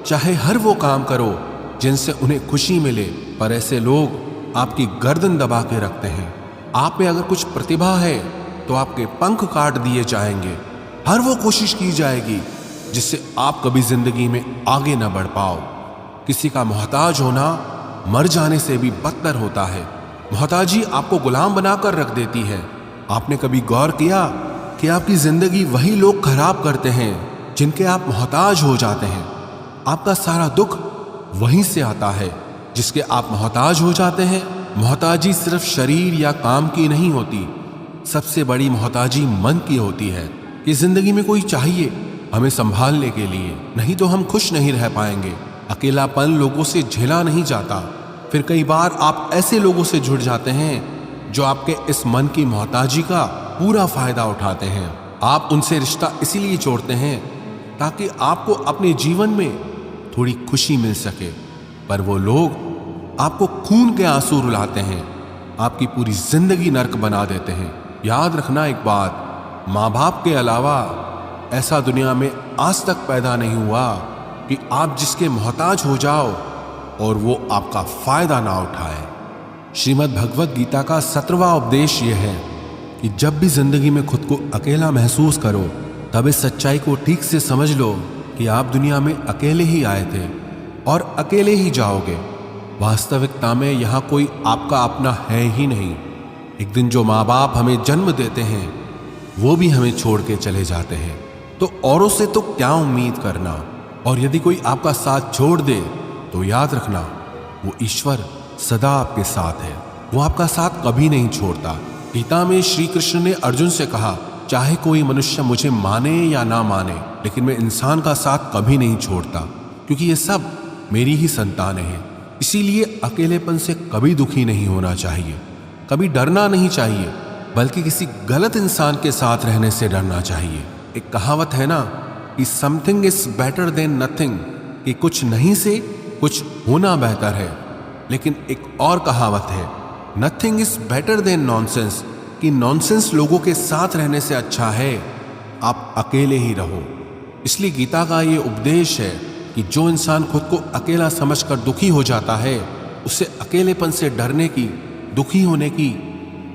[SPEAKER 2] चाहे हर वो काम करो जिनसे उन्हें खुशी मिले, पर ऐसे लोग आपकी गर्दन दबा के रखते हैं। आप में अगर कुछ प्रतिभा है तो आपके पंख काट दिए जाएंगे। हर वो कोशिश की जाएगी जिससे आप कभी जिंदगी में आगे ना बढ़ पाओ। किसी का मोहताज होना मर जाने से भी बदतर होता है। मोहताजी आपको गुलाम बनाकर रख देती है। आपने कभी गौर किया कि आपकी जिंदगी वही लोग खराब करते हैं जिनके आप मोहताज हो जाते हैं। आपका सारा दुख वहीं से आता है जिसके आप मोहताज हो जाते हैं। मोहताजी सिर्फ शरीर या काम की नहीं होती, सबसे बड़ी मोहताजी मन की होती है कि जिंदगी में कोई चाहिए हमें संभालने के लिए, नहीं तो हम खुश नहीं रह पाएंगे। अकेलापन लोगों से झेला नहीं जाता। फिर कई बार आप ऐसे लोगों से जुड़ जाते हैं जो आपके इस मन की मोहताजी का पूरा फायदा उठाते हैं। आप उनसे रिश्ता इसीलिए जोड़ते हैं ताकि आपको अपने जीवन में थोड़ी खुशी मिल सके, पर वो लोग आपको खून के आंसू रुलाते हैं, आपकी पूरी जिंदगी नर्क बना देते हैं। याद रखना एक बात, माँ बाप के अलावा ऐसा दुनिया में आज तक पैदा नहीं हुआ कि आप जिसके मोहताज हो जाओ और वो आपका फायदा ना उठाए। श्रीमद् भगवत गीता का 17वां उपदेश यह है कि जब भी जिंदगी में खुद को अकेला महसूस करो तब इस सच्चाई को ठीक से समझ लो कि आप दुनिया में अकेले ही आए थे और अकेले ही जाओगे। वास्तविकता में यहाँ कोई आपका अपना है ही नहीं। एक दिन जो माँ बाप हमें जन्म देते हैं वो भी हमें छोड़ के चले जाते हैं, तो औरों से तो क्या उम्मीद करना। और यदि कोई आपका साथ छोड़ दे तो याद रखना वो ईश्वर सदा आपके साथ है, वो आपका साथ कभी नहीं छोड़ता। गीता में श्री कृष्ण ने अर्जुन से कहा, चाहे कोई मनुष्य मुझे माने या ना माने, लेकिन मैं इंसान का साथ कभी नहीं छोड़ता, क्योंकि ये सब मेरी ही संतानें हैं। इसीलिए अकेलेपन से कभी दुखी नहीं होना चाहिए, कभी डरना नहीं चाहिए, बल्कि किसी गलत इंसान के साथ रहने से डरना चाहिए। एक कहावत है ना कि something is better than nothing, कि कुछ नहीं से कुछ होना बेहतर है। लेकिन एक और कहावत है, nothing is better than nonsense, कि नॉनसेंस लोगों के साथ रहने से अच्छा है आप अकेले ही रहो। इसलिए गीता का ये उपदेश है कि जो इंसान खुद को अकेला समझकर दुखी हो जाता है, उसे अकेलेपन से डरने की, दुखी होने की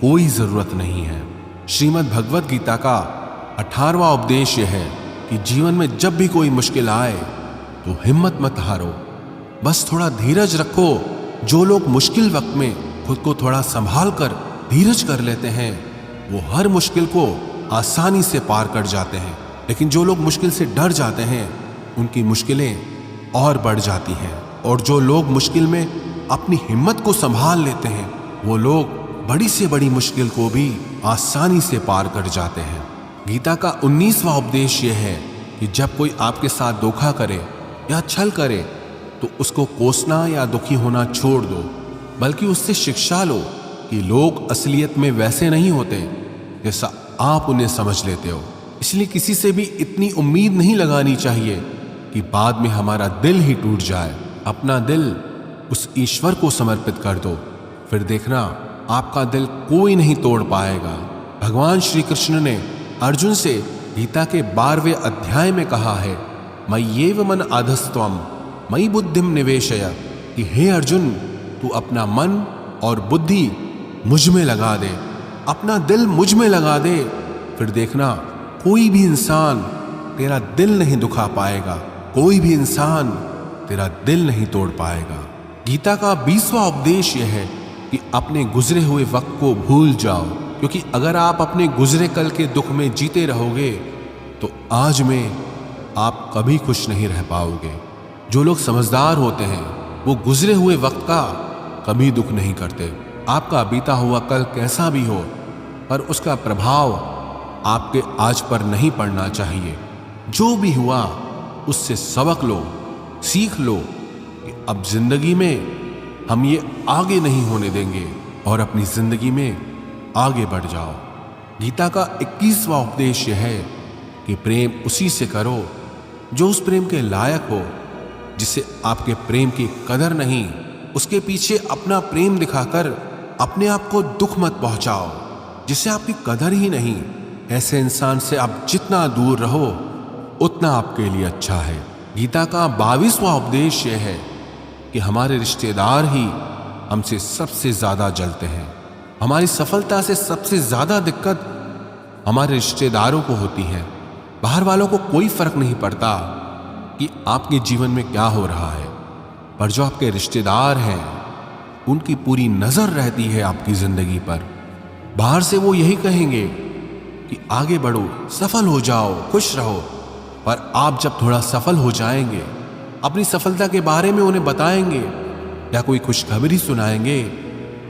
[SPEAKER 2] कोई जरूरत नहीं है। श्रीमद् भगवत गीता का 18वां उपदेश यह है कि जीवन में जब भी कोई मुश्किल आए तो हिम्मत मत हारो, बस थोड़ा धीरज रखो। जो लोग मुश्किल वक्त में खुद को थोड़ा संभाल कर धीरज कर लेते हैं वो हर मुश्किल को आसानी से पार कर जाते हैं, लेकिन जो लोग मुश्किल से डर जाते हैं उनकी मुश्किलें और बढ़ जाती हैं। और जो लोग मुश्किल में अपनी हिम्मत को संभाल लेते हैं वो लोग बड़ी से बड़ी मुश्किल को भी आसानी से पार कर जाते हैं। गीता का 19वां उपदेश यह है कि जब कोई आपके साथ धोखा करे या छल करे तो उसको कोसना या दुखी होना छोड़ दो, बल्कि उससे शिक्षा लो कि लोग असलियत में वैसे नहीं होते जैसा आप उन्हें समझ लेते हो। इसलिए किसी से भी इतनी उम्मीद नहीं लगानी चाहिए कि बाद में हमारा दिल ही टूट जाए। अपना दिल उस ईश्वर को समर्पित कर दो, फिर देखना आपका दिल कोई नहीं तोड़ पाएगा। भगवान श्री कृष्ण ने अर्जुन से गीता के 12वें अध्याय में कहा है, मय्येव मन आधस्त्वम मयि बुद्धिम निवेशय, कि हे अर्जुन तू अपना मन और बुद्धि मुझ में लगा दे, अपना दिल मुझ में लगा दे, फिर देखना कोई भी इंसान तेरा दिल नहीं दुखा पाएगा, कोई भी इंसान तेरा दिल नहीं तोड़ पाएगा। गीता का 20वां उपदेश यह है कि अपने गुजरे हुए वक्त को भूल जाओ, क्योंकि अगर आप अपने गुजरे कल के दुख में जीते रहोगे तो आज में आप कभी खुश नहीं रह पाओगे। जो लोग समझदार होते हैं वो गुजरे हुए वक्त का कभी दुख नहीं करते। आपका बीता हुआ कल कैसा भी हो, पर उसका प्रभाव आपके आज पर नहीं पड़ना चाहिए। जो भी हुआ उससे सबक लो, सीख लो कि अब जिंदगी में हम ये आगे नहीं होने देंगे और अपनी जिंदगी में आगे बढ़ जाओ। गीता का 21वां उपदेश यह है कि प्रेम उसी से करो जो उस प्रेम के लायक हो, जिसे आपके प्रेम की कदर नहीं, उसके पीछे अपना प्रेम दिखाकर अपने आप को दुख मत पहुंचाओ जिसे आपकी कदर ही नहीं। ऐसे इंसान से आप जितना दूर रहो उतना आपके लिए अच्छा है। गीता का 22वां उपदेश यह है कि हमारे रिश्तेदार ही हमसे सबसे ज्यादा जलते हैं। हमारी सफलता से सबसे ज्यादा दिक्कत हमारे रिश्तेदारों को होती है। बाहर वालों को कोई फर्क नहीं पड़ता कि आपके जीवन में क्या हो रहा है, पर जो आपके रिश्तेदार हैं उनकी पूरी नजर रहती है आपकी जिंदगी पर। बाहर से वो यही कहेंगे कि आगे बढ़ो, सफल हो जाओ, खुश रहो, पर आप जब थोड़ा सफल हो जाएंगे, अपनी सफलता के बारे में उन्हें बताएंगे या कोई खुशखबरी सुनाएंगे,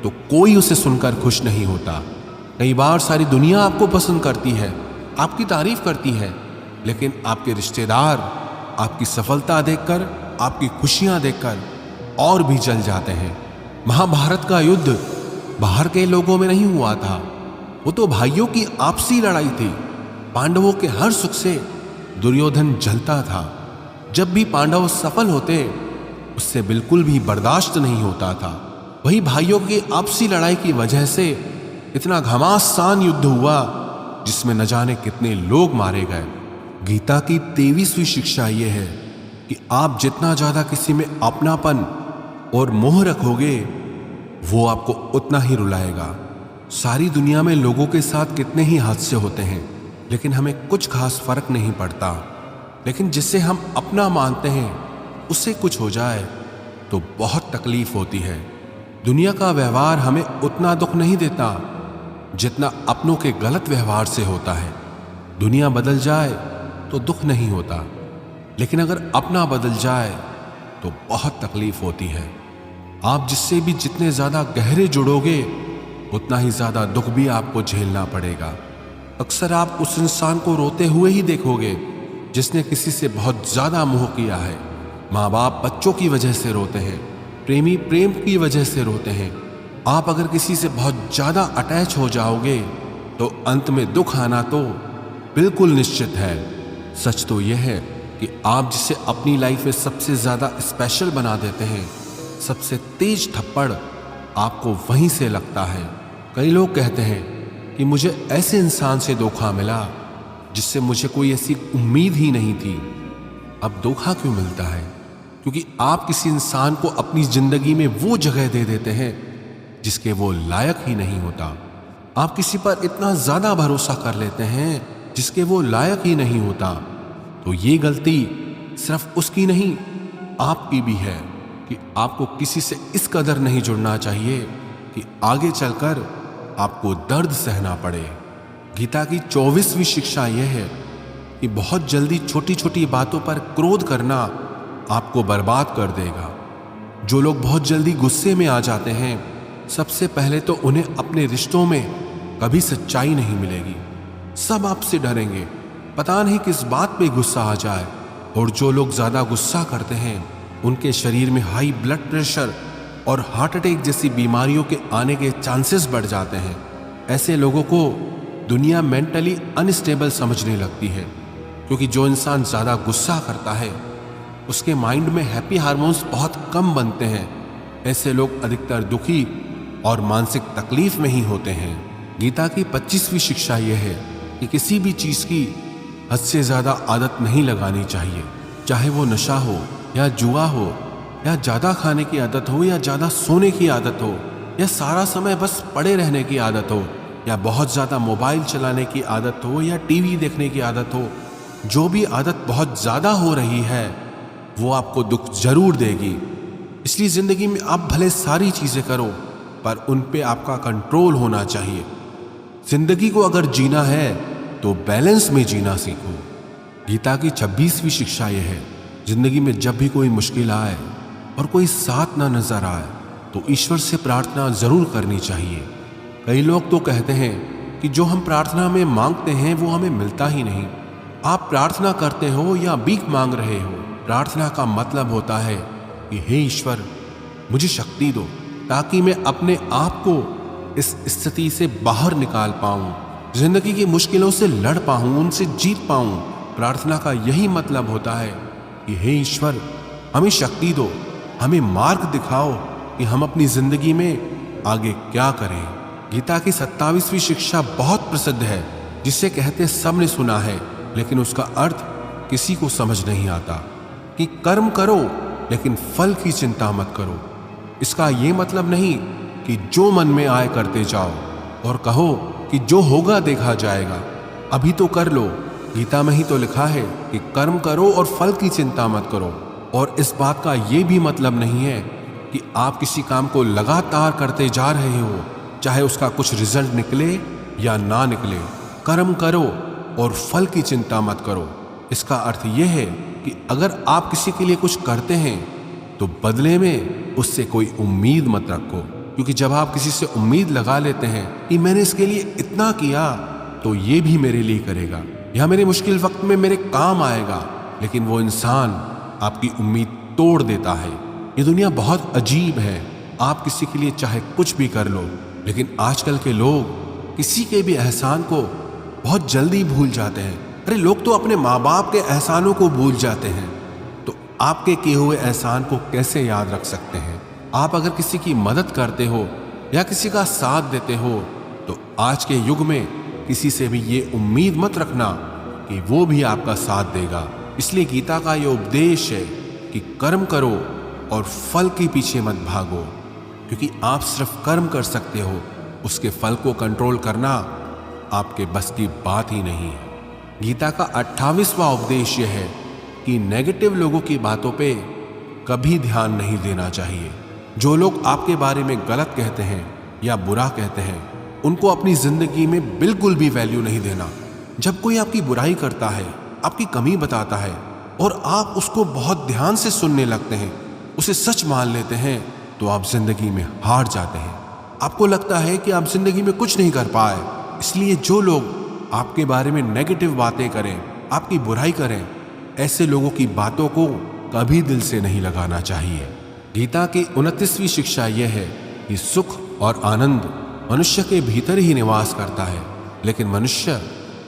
[SPEAKER 2] तो कोई उसे सुनकर खुश नहीं होता। कई बार सारी दुनिया आपको पसंद करती है, आपकी तारीफ करती है, लेकिन आपके रिश्तेदार आपकी सफलता देखकर, आपकी खुशियां देखकर और भी जल जाते हैं। महाभारत का युद्ध बाहर के लोगों में नहीं हुआ था, वो तो भाइयों की आपसी लड़ाई थी। पांडवों के हर सुख से दुर्योधन जलता था। जब भी पांडव सफल होते, उससे बिल्कुल भी बर्दाश्त नहीं होता था। वही भाइयों की आपसी लड़ाई की वजह से इतना घमासान युद्ध हुआ जिसमें न जाने कितने लोग मारे गए। गीता की 23वीं शिक्षा यह है कि आप जितना ज्यादा किसी में अपनापन और मोह रखोगे, वो आपको उतना ही रुलाएगा। सारी दुनिया में लोगों के साथ कितने ही हादसे होते हैं, लेकिन हमें कुछ खास फर्क नहीं पड़ता। लेकिन जिसे हम अपना मानते हैं, उससे कुछ हो जाए तो बहुत तकलीफ होती है। दुनिया का व्यवहार हमें उतना दुख नहीं देता जितना अपनों के गलत व्यवहार से होता है। दुनिया बदल जाए तो दुख नहीं होता, लेकिन अगर अपना बदल जाए तो बहुत तकलीफ होती है। आप जिससे भी जितने ज्यादा गहरे जुड़ोगे, उतना ही ज्यादा दुख भी आपको झेलना पड़ेगा। अक्सर आप उस इंसान को रोते हुए ही देखोगे जिसने किसी से बहुत ज्यादा मोह किया है। माँ बाप बच्चों की वजह से रोते हैं, प्रेमी प्रेम की वजह से रोते हैं। आप अगर किसी से बहुत ज्यादा अटैच हो जाओगे तो अंत में दुख आना तो बिल्कुल निश्चित है। सच तो यह है कि आप जिसे अपनी लाइफ में सबसे ज्यादा स्पेशल बना देते हैं, सबसे तेज थप्पड़ आपको वहीं से लगता है। कई लोग कहते हैं कि मुझे ऐसे इंसान से धोखा मिला जिससे मुझे कोई ऐसी उम्मीद ही नहीं थी। अब धोखा क्यों मिलता है? क्योंकि आप किसी इंसान को अपनी जिंदगी में वो जगह दे देते हैं जिसके वो लायक ही नहीं होता। आप किसी पर इतना ज्यादा भरोसा कर लेते हैं जिसके वो लायक ही नहीं होता। तो ये गलती सिर्फ उसकी नहीं, आपकी भी है कि आपको किसी से इस कदर नहीं जुड़ना चाहिए कि आगे चलकर आपको दर्द सहना पड़े। गीता की 24वीं शिक्षा यह है कि बहुत जल्दी छोटी छोटी बातों पर क्रोध करना आपको बर्बाद कर देगा। जो लोग बहुत जल्दी गुस्से में आ जाते हैं, सबसे पहले तो उन्हें अपने रिश्तों में कभी सच्चाई नहीं मिलेगी। सब आपसे डरेंगे, पता नहीं किस बात पे गुस्सा आ जाए। और जो लोग ज्यादा गुस्सा करते हैं, उनके शरीर में हाई ब्लड प्रेशर और हार्ट अटैक जैसी बीमारियों के आने के चांसेस बढ़ जाते हैं। ऐसे लोगों को दुनिया मेंटली अनस्टेबल समझने लगती है, क्योंकि जो इंसान ज्यादा गुस्सा करता है उसके माइंड में हैप्पी हार्मोन्स बहुत कम बनते हैं। ऐसे लोग अधिकतर दुखी और मानसिक तकलीफ में ही होते हैं। गीता की 25वीं शिक्षा यह है कि किसी भी चीज की हद से ज्यादा आदत नहीं लगानी चाहिए, चाहे वो नशा हो या जुआ हो या ज्यादा खाने की आदत हो या ज्यादा सोने की आदत हो या सारा समय बस पड़े रहने की आदत हो या बहुत ज्यादा मोबाइल चलाने की आदत हो या टीवी देखने की आदत हो। जो भी आदत बहुत ज्यादा हो रही है वो आपको दुख जरूर देगी। इसलिए जिंदगी में आप भले सारी चीजें करो, पर उन पे आपका कंट्रोल होना चाहिए। जिंदगी को अगर जीना है तो बैलेंस में जीना सीखो। गीता की 26वीं शिक्षा यह है, जिंदगी में जब भी कोई मुश्किल आए और कोई साथ ना नजर आए तो ईश्वर से प्रार्थना जरूर करनी चाहिए। कई लोग तो कहते हैं कि जो हम प्रार्थना में मांगते हैं वो हमें मिलता ही नहीं। आप प्रार्थना करते हो या भीख मांग रहे हो, प्रार्थना का मतलब होता है कि हे ईश्वर, मुझे शक्ति दो ताकि मैं अपने आप को इस स्थिति से बाहर निकाल पाऊं, जिंदगी की मुश्किलों से लड़ पाऊं, उनसे जीत पाऊं। प्रार्थना का यही मतलब होता है कि हे ईश्वर, हमें शक्ति दो, हमें मार्ग दिखाओ कि हम अपनी जिंदगी में आगे क्या करें। गीता की 27वीं शिक्षा बहुत प्रसिद्ध है, जिसे कहते सबने सुना है, लेकिन उसका अर्थ किसी को समझ नहीं आता कि कर्म करो लेकिन फल की चिंता मत करो। इसका ये मतलब नहीं कि जो मन में आए करते जाओ और कहो कि जो होगा देखा जाएगा, अभी तो कर लो। गीता में ही तो लिखा है कि कर्म करो और फल की चिंता मत करो। और इस बात का ये भी मतलब नहीं है कि आप किसी काम को लगातार करते जा रहे हो, चाहे उसका कुछ रिजल्ट निकले या ना निकले। कर्म करो और फल की चिंता मत करो। इसका अर्थ यह है कि अगर आप किसी के लिए कुछ करते हैं तो बदले में उससे कोई उम्मीद मत रखो, क्योंकि जब आप किसी से उम्मीद लगा लेते हैं कि मैंने इसके लिए इतना किया तो ये भी मेरे लिए करेगा या मेरे मुश्किल वक्त में मेरे काम आएगा, लेकिन वो इंसान आपकी उम्मीद तोड़ देता है। ये दुनिया बहुत अजीब है। आप किसी के लिए चाहे कुछ भी कर लो, लेकिन आजकल के लोग किसी के भी एहसान को बहुत जल्दी भूल जाते हैं। अरे लोग तो अपने माँ बाप के एहसानों को भूल जाते हैं, तो आपके किए हुए एहसान को कैसे याद रख सकते हैं? आप अगर किसी की मदद करते हो या किसी का साथ देते हो तो आज के युग में किसी से भी ये उम्मीद मत रखना कि वो भी आपका साथ देगा। इसलिए गीता का ये उपदेश है कि कर्म करो और फल के पीछे मत भागो, क्योंकि आप सिर्फ कर्म कर सकते हो, उसके फल को कंट्रोल करना आपके बस की बात ही नहीं है। गीता का 28वां उपदेश यह है कि नेगेटिव लोगों की बातों पे कभी ध्यान नहीं देना चाहिए। जो लोग आपके बारे में गलत कहते हैं या बुरा कहते हैं, उनको अपनी जिंदगी में बिल्कुल भी वैल्यू नहीं देना। जब कोई आपकी बुराई करता है, आपकी कमी बताता है और आप उसको बहुत ध्यान से सुनने लगते हैं, उसे सच मान लेते हैं, तो आप जिंदगी में हार जाते हैं। आपको लगता है कि आप जिंदगी में कुछ नहीं कर पाए। इसलिए जो लोग आपके बारे में नेगेटिव बातें करें, आपकी बुराई करें, ऐसे लोगों की बातों को कभी दिल से नहीं लगाना चाहिए। गीता की 29वीं शिक्षा यह है कि सुख और आनंद मनुष्य के भीतर ही निवास करता है, लेकिन मनुष्य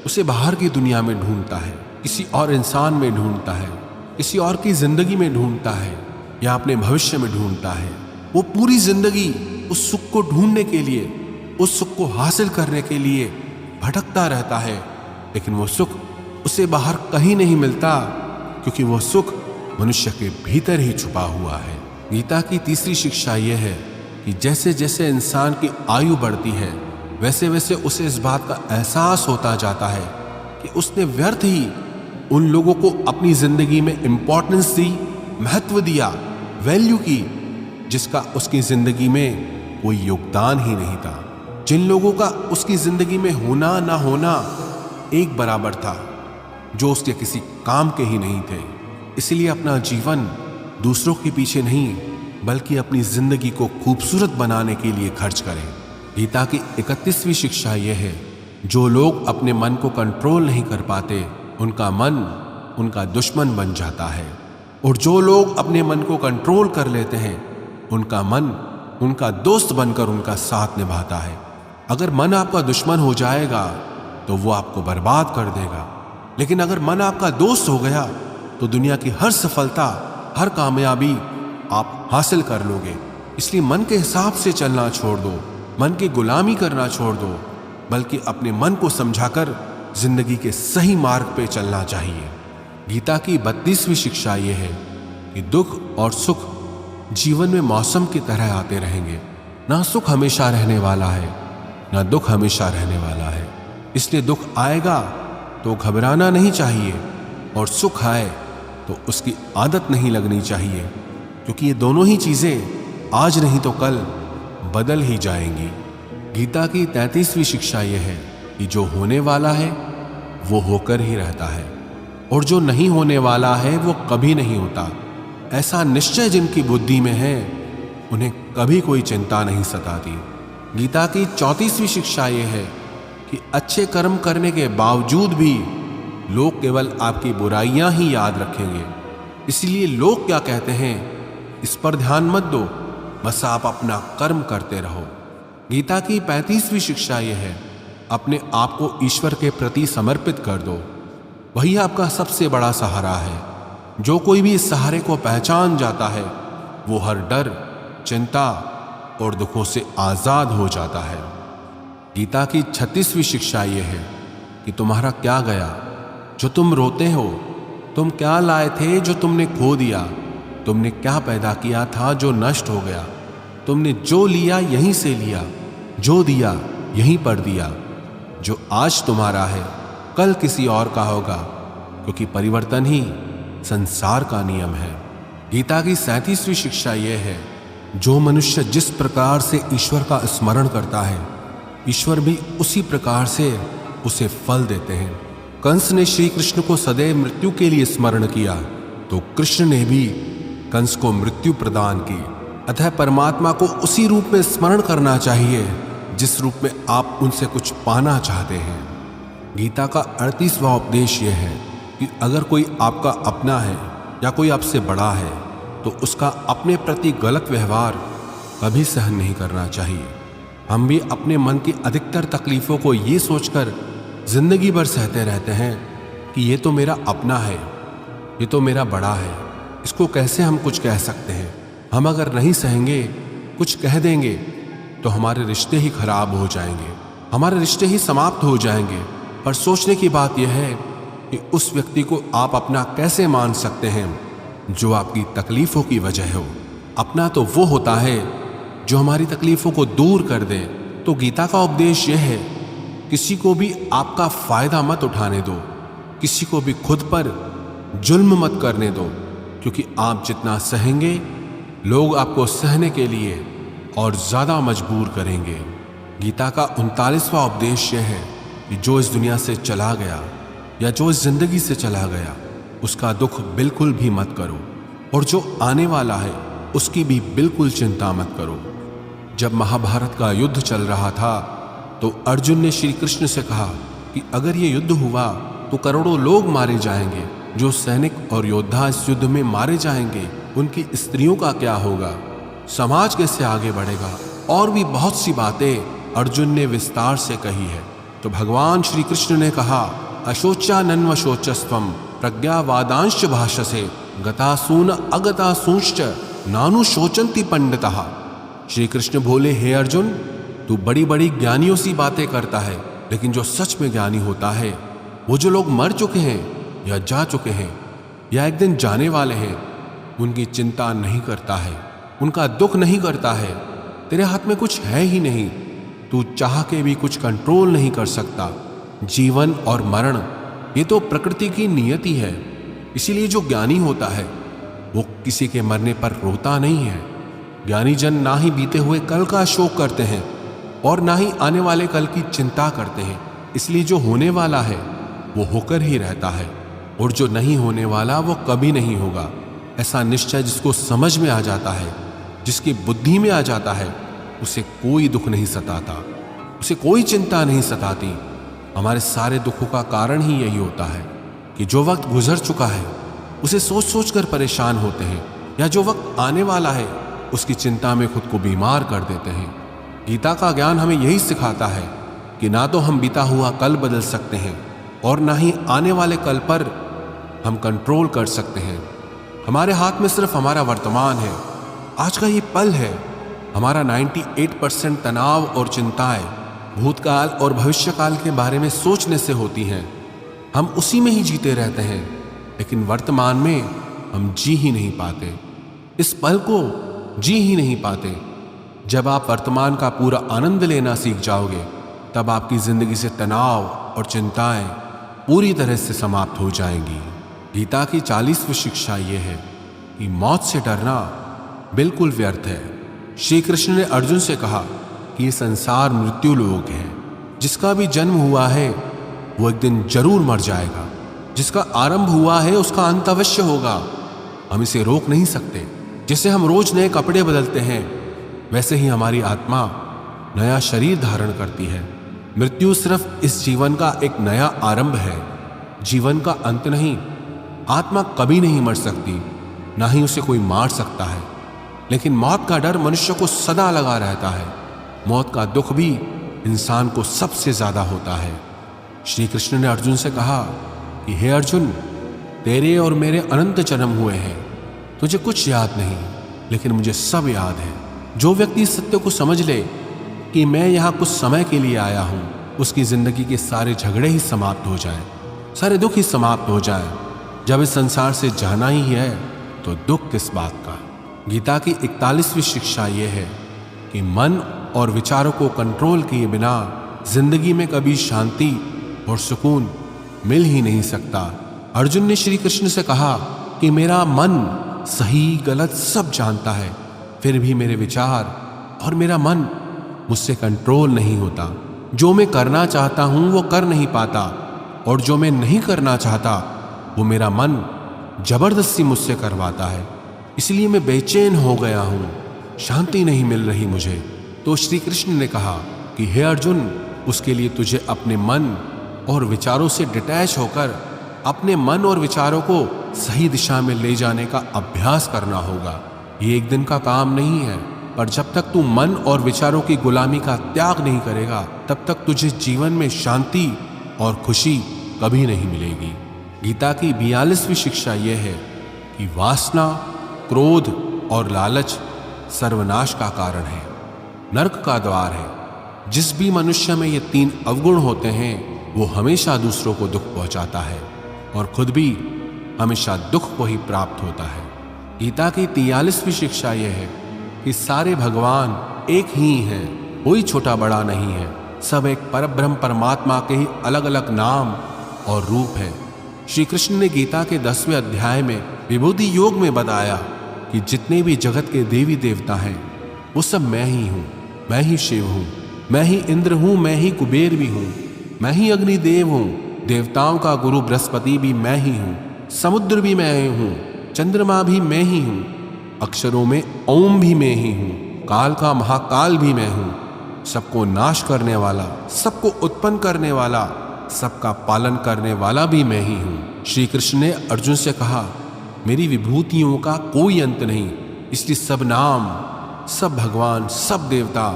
[SPEAKER 2] उसे बाहर की दुनिया में ढूंढता है, किसी और इंसान में ढूंढता है, किसी और की जिंदगी में ढूंढता है या अपने भविष्य में ढूंढता है। वो पूरी जिंदगी उस सुख को ढूंढने के लिए, उस सुख को हासिल करने के लिए भटकता रहता है, लेकिन वो सुख उसे बाहर कहीं नहीं मिलता, क्योंकि वो सुख मनुष्य के भीतर ही छुपा हुआ है। गीता की 3री शिक्षा यह है कि जैसे जैसे इंसान की आयु बढ़ती है, वैसे वैसे उसे इस बात का एहसास होता जाता है कि उसने व्यर्थ ही उन लोगों को अपनी जिंदगी में इंपॉर्टेंस दी, महत्व दिया, वैल्यू की, जिसका उसकी जिंदगी में कोई योगदान ही नहीं था। जिन लोगों का उसकी जिंदगी में होना ना होना एक बराबर था, जो उसके किसी काम के ही नहीं थे। इसलिए अपना जीवन दूसरों के पीछे नहीं, बल्कि अपनी जिंदगी को खूबसूरत बनाने के लिए खर्च करें। गीता की 31वीं शिक्षा यह है, जो लोग अपने मन को कंट्रोल नहीं कर पाते, उनका मन उनका दुश्मन बन जाता है, और जो लोग अपने मन को कंट्रोल कर लेते हैं, उनका मन उनका दोस्त बनकर उनका साथ निभाता है। अगर मन आपका दुश्मन हो जाएगा तो वो आपको बर्बाद कर देगा, लेकिन अगर मन आपका दोस्त हो गया तो दुनिया की हर सफलता, हर कामयाबी आप हासिल कर लोगे। इसलिए मन के हिसाब से चलना छोड़ दो, मन की गुलामी करना छोड़ दो, बल्कि अपने मन को समझाकर जिंदगी के सही मार्ग पे चलना चाहिए। गीता की 32वीं शिक्षा यह है कि दुख और सुख जीवन में मौसम की तरह आते रहेंगे। ना सुख हमेशा रहने वाला है, ना दुख हमेशा रहने वाला है। इसलिए दुख आएगा तो घबराना नहीं चाहिए, और सुख आए तो उसकी आदत नहीं लगनी चाहिए, क्योंकि ये दोनों ही चीजें आज नहीं तो कल बदल ही जाएंगी। गीता की 33वीं शिक्षा यह है कि जो होने वाला है वो होकर ही रहता है, और जो नहीं होने वाला है वो कभी नहीं होता। ऐसा निश्चय जिनकी बुद्धि में है, उन्हें कभी कोई चिंता नहीं सताती। गीता की 34वीं शिक्षा यह है कि अच्छे कर्म करने के बावजूद भी लोग केवल आपकी बुराइयां ही याद रखेंगे। इसलिए लोग क्या कहते हैं इस पर ध्यान मत दो, बस आप अपना कर्म करते रहो। गीता की 35वीं शिक्षा यह है, अपने आप को ईश्वर के प्रति समर्पित कर दो, वही आपका सबसे बड़ा सहारा है। जो कोई भी इस सहारे को पहचान जाता है, वो हर डर, चिंता और दुखों से आजाद हो जाता है। गीता की 36वीं शिक्षा यह है कि तुम्हारा क्या गया जो तुम रोते हो, तुम क्या लाए थे जो तुमने खो दिया, तुमने क्या पैदा किया था जो नष्ट हो गया, तुमने जो लिया यहीं से लिया, जो दिया यहीं पर दिया। जो आज तुम्हारा है कल किसी और का होगा, क्योंकि परिवर्तन ही संसार का नियम है। गीता की 37वीं शिक्षा यह है जो मनुष्य जिस प्रकार से ईश्वर का स्मरण करता है, ईश्वर भी उसी प्रकार से उसे फल देते हैं। कंस ने श्री कृष्ण को सदैव मृत्यु के लिए स्मरण किया, तो कृष्ण ने भी कंस को मृत्यु प्रदान की। अतः परमात्मा को उसी रूप में स्मरण करना चाहिए जिस रूप में आप उनसे कुछ पाना चाहते हैं। गीता का 38वां उपदेश यह है कि अगर कोई आपका अपना है या कोई आपसे बड़ा है तो उसका अपने प्रति गलत व्यवहार कभी सहन नहीं करना चाहिए। हम भी अपने मन की अधिकतर तकलीफों को ये सोचकर जिंदगी भर सहते रहते हैं कि ये तो मेरा अपना है, ये तो मेरा बड़ा है, इसको कैसे हम कुछ कह सकते हैं। हम अगर नहीं सहेंगे, कुछ कह देंगे तो हमारे रिश्ते ही खराब हो जाएंगे, हमारे रिश्ते ही समाप्त हो जाएंगे। पर सोचने की बात यह है कि उस व्यक्ति को आप अपना कैसे मान सकते हैं जो आपकी तकलीफों की वजह हो। अपना तो वो होता है जो हमारी तकलीफों को दूर कर दे। तो गीता का उपदेश यह है, किसी को भी आपका फायदा मत उठाने दो, किसी को भी खुद पर जुल्म मत करने दो, क्योंकि आप जितना सहेंगे लोग आपको सहने के लिए और ज्यादा मजबूर करेंगे। गीता का 39वां उपदेश यह है कि जो इस दुनिया से चला गया या जो इस जिंदगी से चला गया उसका दुख बिल्कुल भी मत करो, और जो आने वाला है उसकी भी बिल्कुल चिंता मत करो। जब महाभारत का युद्ध चल रहा था तो अर्जुन ने श्री कृष्ण से कहा कि अगर ये युद्ध हुआ तो करोड़ों लोग मारे जाएंगे। जो सैनिक और योद्धा इस युद्ध में मारे जाएंगे उनकी स्त्रियों का क्या होगा, समाज कैसे आगे बढ़ेगा। और भी बहुत सी बातें अर्जुन ने विस्तार से कही है। तो भगवान श्री कृष्ण ने कहा, अशोचानन्व शोचस्त्वम प्रज्ञावादांश भाषसे गतासून अगतासूंश्च नानु शोचंति पंडितः। श्री कृष्ण बोले, हे अर्जुन, तू बड़ी बड़ी ज्ञानियों सी बातें करता है, लेकिन जो सच में ज्ञानी होता है वो जो लोग मर चुके हैं या जा चुके हैं या एक दिन जाने वाले हैं उनकी चिंता नहीं करता है, उनका दुख नहीं करता है। तेरे हाथ में कुछ है ही नहीं, तू चाह के भी कुछ कंट्रोल नहीं कर सकता। जीवन और मरण ये तो प्रकृति की नियति है। इसीलिए जो ज्ञानी होता है वो किसी के मरने पर रोता नहीं है। ज्ञानी जन ना ही बीते हुए कल का शोक करते हैं और ना ही आने वाले कल की चिंता करते हैं। इसलिए जो होने वाला है वो होकर ही रहता है, और जो नहीं होने वाला वो कभी नहीं होगा। ऐसा निश्चय जिसको समझ में आ जाता है, जिसकी बुद्धि में आ जाता है, उसे कोई दुख नहीं सताता, उसे कोई चिंता नहीं सताती। हमारे सारे दुखों का कारण ही यही होता है कि जो वक्त गुजर चुका है उसे सोच सोच कर परेशान होते हैं, या जो वक्त आने वाला है उसकी चिंता में खुद को बीमार कर देते हैं। गीता का ज्ञान हमें यही सिखाता है कि ना तो हम बीता हुआ कल बदल सकते हैं और ना ही आने वाले कल पर हम कंट्रोल कर सकते हैं। हमारे हाथ में सिर्फ हमारा वर्तमान है, आज का ये पल है। हमारा 98% तनाव और चिंताएं भूतकाल और भविष्यकाल के बारे में सोचने से होती हैं। हम उसी में ही जीते रहते हैं, लेकिन वर्तमान में हम जी ही नहीं पाते, इस पल को जी ही नहीं पाते। जब आप वर्तमान का पूरा आनंद लेना सीख जाओगे तब आपकी जिंदगी से तनाव और चिंताएं पूरी तरह से समाप्त हो जाएंगी। गीता की 40वीं शिक्षा यह है कि मौत से डरना बिल्कुल व्यर्थ है। श्री कृष्ण ने अर्जुन से कहा कि ये संसार मृत्यु लोक है, जिसका भी जन्म हुआ है वो एक दिन जरूर मर जाएगा, जिसका आरंभ हुआ है उसका अंत अवश्य होगा। हम इसे रोक नहीं सकते। जैसे हम रोज नए कपड़े बदलते हैं वैसे ही हमारी आत्मा नया शरीर धारण करती है। मृत्यु सिर्फ इस जीवन का एक नया आरंभ है, जीवन का अंत नहीं। आत्मा कभी नहीं मर सकती, ना ही उसे कोई मार सकता है, लेकिन मौत का डर मनुष्य को सदा लगा रहता है। मौत का दुख भी इंसान को सबसे ज्यादा होता है। श्री कृष्ण ने अर्जुन से कहा कि हे अर्जुन, तेरे और मेरे अनंत जन्म हुए हैं, तुझे कुछ याद नहीं, लेकिन मुझे सब याद है। जो व्यक्ति इस सत्य को समझ ले कि मैं यहाँ कुछ समय के लिए आया हूँ, उसकी जिंदगी के सारे झगड़े ही समाप्त हो जाएं, सारे दुख ही समाप्त हो जाएं। जब इस संसार से जाना ही है तो दुख किस बात का। गीता की 41वीं शिक्षा यह है कि मन और विचारों को कंट्रोल किए बिना जिंदगी में कभी शांति और सुकून मिल ही नहीं सकता। अर्जुन ने श्री कृष्ण से कहा कि मेरा मन सही गलत सब जानता है, फिर भी मेरे विचार और मेरा मन मुझसे कंट्रोल नहीं होता। जो मैं करना चाहता हूं वो कर नहीं पाता, और जो मैं नहीं करना चाहता वो मेरा मन जबरदस्ती मुझसे करवाता है। इसलिए मैं बेचैन हो गया हूं, शांति नहीं मिल रही मुझे। तो श्री कृष्ण ने कहा कि हे अर्जुन, उसके लिए तुझे अपने मन और विचारों से डिटैच होकर अपने मन और विचारों को सही दिशा में ले जाने का अभ्यास करना होगा। ये एक दिन का काम नहीं है, पर जब तक तू मन और विचारों की गुलामी का त्याग नहीं करेगा, तब तक तुझे जीवन में शांति और खुशी कभी नहीं मिलेगी। गीता की 42वीं शिक्षा यह है कि वासना, क्रोध और लालच सर्वनाश का कारण है, नरक का द्वार है। जिस भी मनुष्य में ये 3 अवगुण होते हैं वो हमेशा दूसरों को दुख पहुंचाता है और खुद भी हमेशा दुख को ही प्राप्त होता है। गीता की 43वीं शिक्षा यह है कि सारे भगवान एक ही हैं, कोई छोटा बड़ा नहीं है। सब एक परब्रह्म परमात्मा के ही अलग अलग नाम और रूप है। श्री कृष्ण ने गीता के 10वें अध्याय में विभूति योग में बताया कि जितने भी जगत के देवी देवता हैं वो सब मैं ही हूँ। मैं ही शिव हूँ, मैं ही इंद्र हूँ, मैं ही कुबेर भी हूँ, मैं ही अग्निदेव हूँ, देवताओं का गुरु बृहस्पति भी मैं ही हूँ, समुद्र भी मैं ही हूँ, चंद्रमा भी मैं ही हूँ, अक्षरों में ओम भी मैं ही हूँ, काल का महाकाल भी मैं हूँ, सबको नाश करने वाला, सबको उत्पन्न करने वाला, सबका पालन करने वाला भी मैं ही हूँ। श्री कृष्ण ने अर्जुन से कहा, मेरी विभूतियों का कोई अंत नहीं, इसलिए सब नाम, सब भगवान, सब देवता,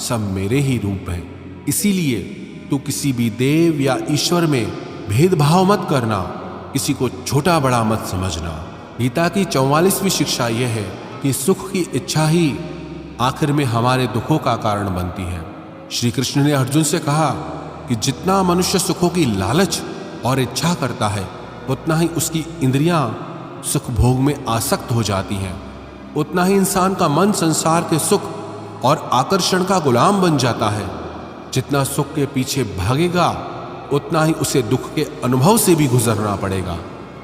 [SPEAKER 2] सब मेरे ही रूप हैं। इसीलिए तू किसी भी देव या ईश्वर में भेदभाव मत करना, किसी को छोटा बड़ा मत समझना। गीता की 44वीं शिक्षा यह है कि सुख की इच्छा ही आखिर में हमारे दुखों का कारण बनती है। श्री कृष्ण ने अर्जुन से कहा कि जितना मनुष्य सुखों की लालच और इच्छा करता है, उतना ही उसकी इंद्रियां सुख भोग में आसक्त हो जाती हैं, उतना ही इंसान का मन संसार के सुख और आकर्षण का गुलाम बन जाता है। जितना सुख के पीछे भागेगा, उतना ही उसे दुख के अनुभव से भी गुजरना पड़ेगा,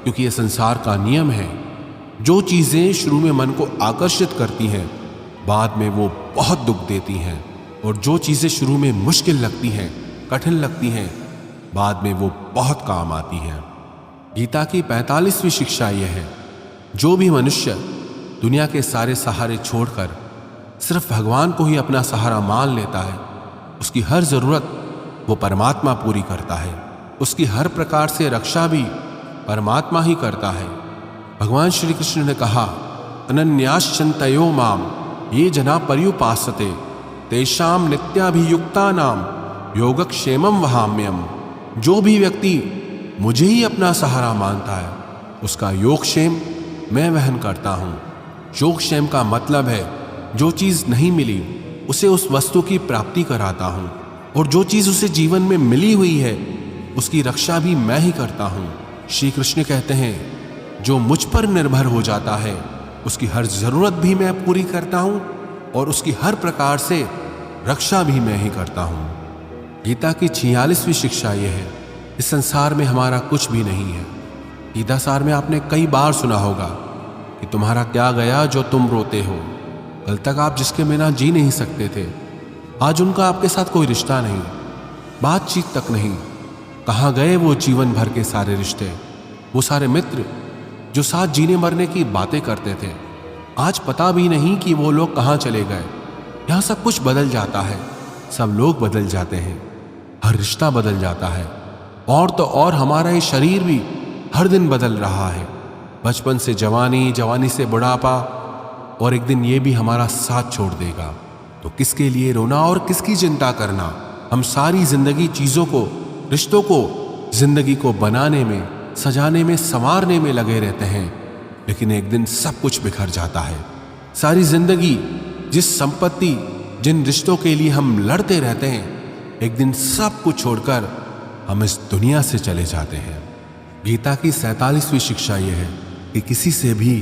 [SPEAKER 2] क्योंकि यह संसार का नियम है। जो चीजें शुरू में मन को आकर्षित करती हैं, बाद में वो बहुत दुख देती हैं, और जो चीजें शुरू में मुश्किल लगती हैं, कठिन लगती हैं, बाद में वो बहुत काम आती हैं। गीता की 45वीं शिक्षा यह है, जो भी मनुष्य दुनिया के सारे सहारे छोड़कर सिर्फ भगवान को ही अपना सहारा मान लेता है, उसकी हर जरूरत वो परमात्मा पूरी करता है। उसकी हर प्रकार से रक्षा भी परमात्मा ही करता है। भगवान श्री कृष्ण ने कहा, अनन्याश्चिन्तयो माम ये जना पर्युपासते तेषाम नित्याभियुक्तानाम योगक्षेमम वहाम्यम। जो भी व्यक्ति मुझे ही अपना सहारा मानता है, उसका योगक्षेम मैं वहन करता हूँ। योगक्षेम का मतलब है जो चीज नहीं मिली उसे उस वस्तु की प्राप्ति कराता हूँ, और जो चीज उसे जीवन में मिली हुई है उसकी रक्षा भी मैं ही करता हूँ। श्री कृष्ण कहते हैं, जो मुझ पर निर्भर हो जाता है उसकी हर जरूरत भी मैं पूरी करता हूँ, और उसकी हर प्रकार से रक्षा भी मैं ही करता हूँ। गीता की 46वीं शिक्षा यह है, इस संसार में हमारा कुछ भी नहीं है। गीता सार में आपने कई बार सुना होगा कि तुम्हारा क्या गया जो तुम रोते हो। कल तक आप जिसके बिना जी नहीं सकते थे, आज उनका आपके साथ कोई रिश्ता नहीं, बातचीत तक नहीं। कहाँ गए वो जीवन भर के सारे रिश्ते, वो सारे मित्र जो साथ जीने मरने की बातें करते थे। आज पता भी नहीं कि वो लोग कहाँ चले गए। यहाँ सब कुछ बदल जाता है, सब लोग बदल जाते हैं, हर रिश्ता बदल जाता है, और तो और हमारा ये शरीर भी हर दिन बदल रहा है। बचपन से जवानी, जवानी से बुढ़ापा, और एक दिन ये भी हमारा साथ छोड़ देगा। तो किसके लिए रोना और किसकी चिंता करना। हम सारी जिंदगी चीजों को, रिश्तों को, जिंदगी को बनाने में, सजाने में, संवारने में लगे रहते हैं, लेकिन एक दिन सब कुछ बिखर जाता है। सारी जिंदगी जिस संपत्ति, जिन रिश्तों के लिए हम लड़ते रहते हैं, एक दिन सब कुछ छोड़कर हम इस दुनिया से चले जाते हैं। गीता की 47वीं शिक्षा यह है कि किसी से भी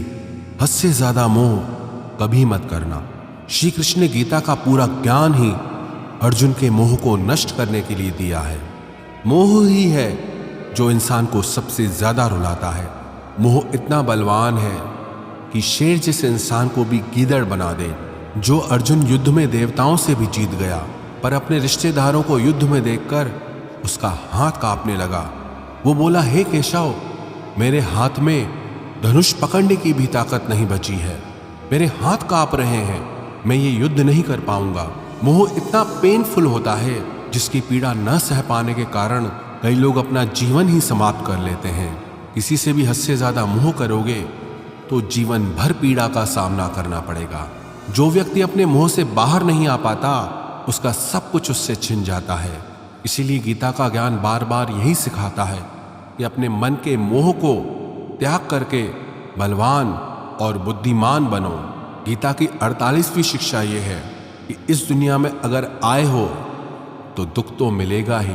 [SPEAKER 2] हद से ज्यादा मोह कभी मत करना। श्री कृष्ण ने गीता का पूरा ज्ञान ही अर्जुन के मोह को नष्ट करने के लिए दिया है। मोह ही है जो इंसान को सबसे ज्यादा रुलाता है। मोह इतना बलवान है कि शेर जैसे इंसान को भी गीदड़ बना दे। जो अर्जुन युद्ध में देवताओं से भी जीत गया, पर अपने रिश्तेदारों को युद्ध में देखकर उसका हाथ कांपने लगा। वो बोला, हे केशव, मेरे हाथ में धनुष पकड़ने की भी ताकत नहीं बची है, मेरे हाथ कांप रहे हैं, मैं ये युद्ध नहीं कर पाऊंगा। मोह इतना पेनफुल होता है जिसकी पीड़ा न सह पाने के कारण कई लोग अपना जीवन ही समाप्त कर लेते हैं। किसी से भी हद से ज्यादा मोह करोगे तो जीवन भर पीड़ा का सामना करना पड़ेगा। जो व्यक्ति अपने मोह से बाहर नहीं आ पाता, उसका सब कुछ उससे छिन जाता है। इसीलिए गीता का ज्ञान बार बार यही सिखाता है कि अपने मन के मोह को त्याग करके बलवान और बुद्धिमान बनो। गीता की 48वीं शिक्षा यह है कि इस दुनिया में अगर आए हो तो दुख तो मिलेगा ही,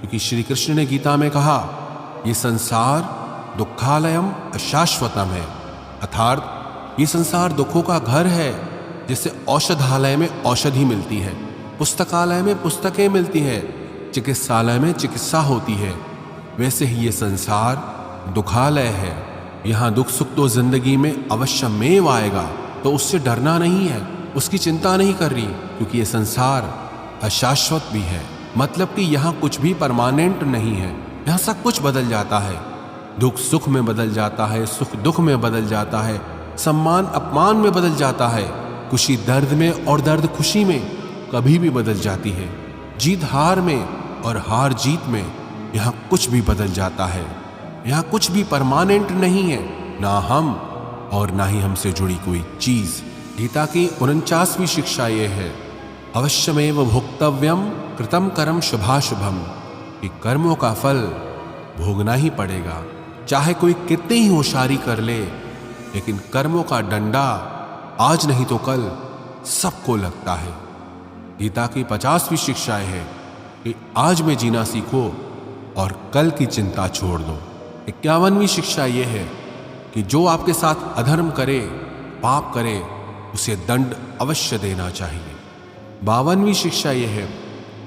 [SPEAKER 2] क्योंकि श्री कृष्ण ने गीता में कहा, ये संसार दुखालयम अशाश्वतम है, अर्थात ये संसार दुखों का घर है। जैसे औषधालय में औषधि मिलती है, पुस्तकालय में पुस्तकें मिलती है, चिकित्सालय में चिकित्सा होती है, वैसे ही ये संसार दुखालय है। यहाँ दुख सुख तो जिंदगी में अवश्यमेव आएगा, तो उससे डरना नहीं है, उसकी चिंता नहीं कर रही, क्योंकि ये संसार अशाश्वत भी है। मतलब कि यहाँ कुछ भी परमानेंट नहीं है, यहाँ सब कुछ बदल जाता है। दुख सुख में बदल जाता है, सुख दुख में बदल जाता है, सम्मान अपमान में बदल जाता है, खुशी दर्द में और दर्द खुशी में कभी भी बदल जाती है, जीत हार में और हार जीत में यहाँ कुछ भी बदल जाता है। यहाँ कुछ भी परमानेंट नहीं है, ना हम और ना ही हमसे जुड़ी कोई चीज। गीता की 49वीं शिक्षा यह है, अवश्यमेव भोक्तव्यम कृतम कर्म शुभाशुभम, कि कर्मों का फल भोगना ही पड़ेगा। चाहे कोई कितनी ही होशियारी कर ले, लेकिन कर्मों का डंडा आज नहीं तो कल सबको लगता है। गीता की 50वीं शिक्षा है कि आज में जीना सीखो और कल की चिंता छोड़ दो। 51वीं शिक्षा यह है कि जो आपके साथ अधर्म करे, पाप करे, उसे दंड अवश्य देना चाहिए। 52वीं शिक्षा यह है,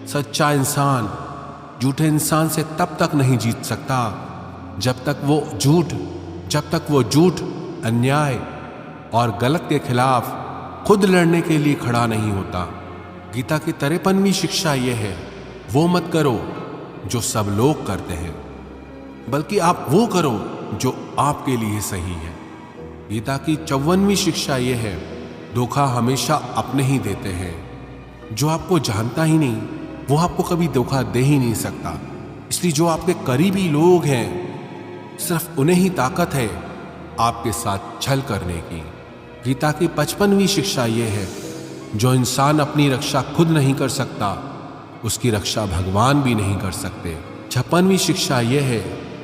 [SPEAKER 2] सच्चा इंसान झूठे इंसान से तब तक नहीं जीत सकता जब तक वो झूठ, अन्याय और गलत के खिलाफ खुद लड़ने के लिए खड़ा नहीं होता। गीता की 53वीं शिक्षा यह है, वो मत करो जो सब लोग करते हैं, बल्कि आप वो करो जो आपके लिए सही है। गीता की 54वीं शिक्षा यह है, धोखा हमेशा अपने ही देते हैं। जो आपको जानता ही नहीं, वो आपको कभी धोखा दे ही नहीं सकता। इसलिए जो आपके करीबी लोग हैं, सिर्फ उन्हें ही ताकत है आपके साथ छल करने की। गीता की 55वीं शिक्षा यह है, जो इंसान अपनी रक्षा खुद नहीं कर सकता, उसकी रक्षा भगवान भी नहीं कर सकते। 56वीं शिक्षा यह है,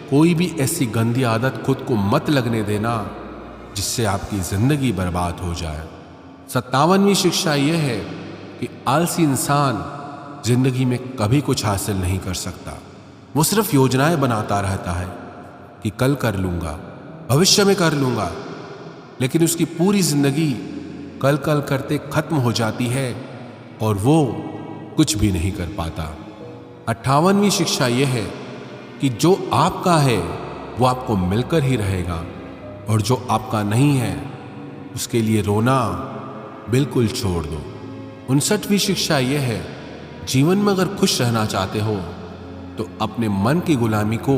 [SPEAKER 2] कोई भी ऐसी गंदी आदत खुद को मत लगने देना जिससे आपकी जिंदगी बर्बाद हो जाए। 57वीं शिक्षा यह है कि आलसी इंसान जिंदगी में कभी कुछ हासिल नहीं कर सकता। वो सिर्फ योजनाएं बनाता रहता है कि कल कर लूंगा, भविष्य में कर लूंगा, लेकिन उसकी पूरी जिंदगी कल कल करते खत्म हो जाती है और वो कुछ भी नहीं कर पाता। 58वीं शिक्षा यह है कि जो आपका है वो आपको मिलकर ही रहेगा, और जो आपका नहीं है उसके लिए रोना बिल्कुल छोड़ दो। 59वीं शिक्षा यह है, जीवन में अगर खुश रहना चाहते हो तो अपने मन की गुलामी को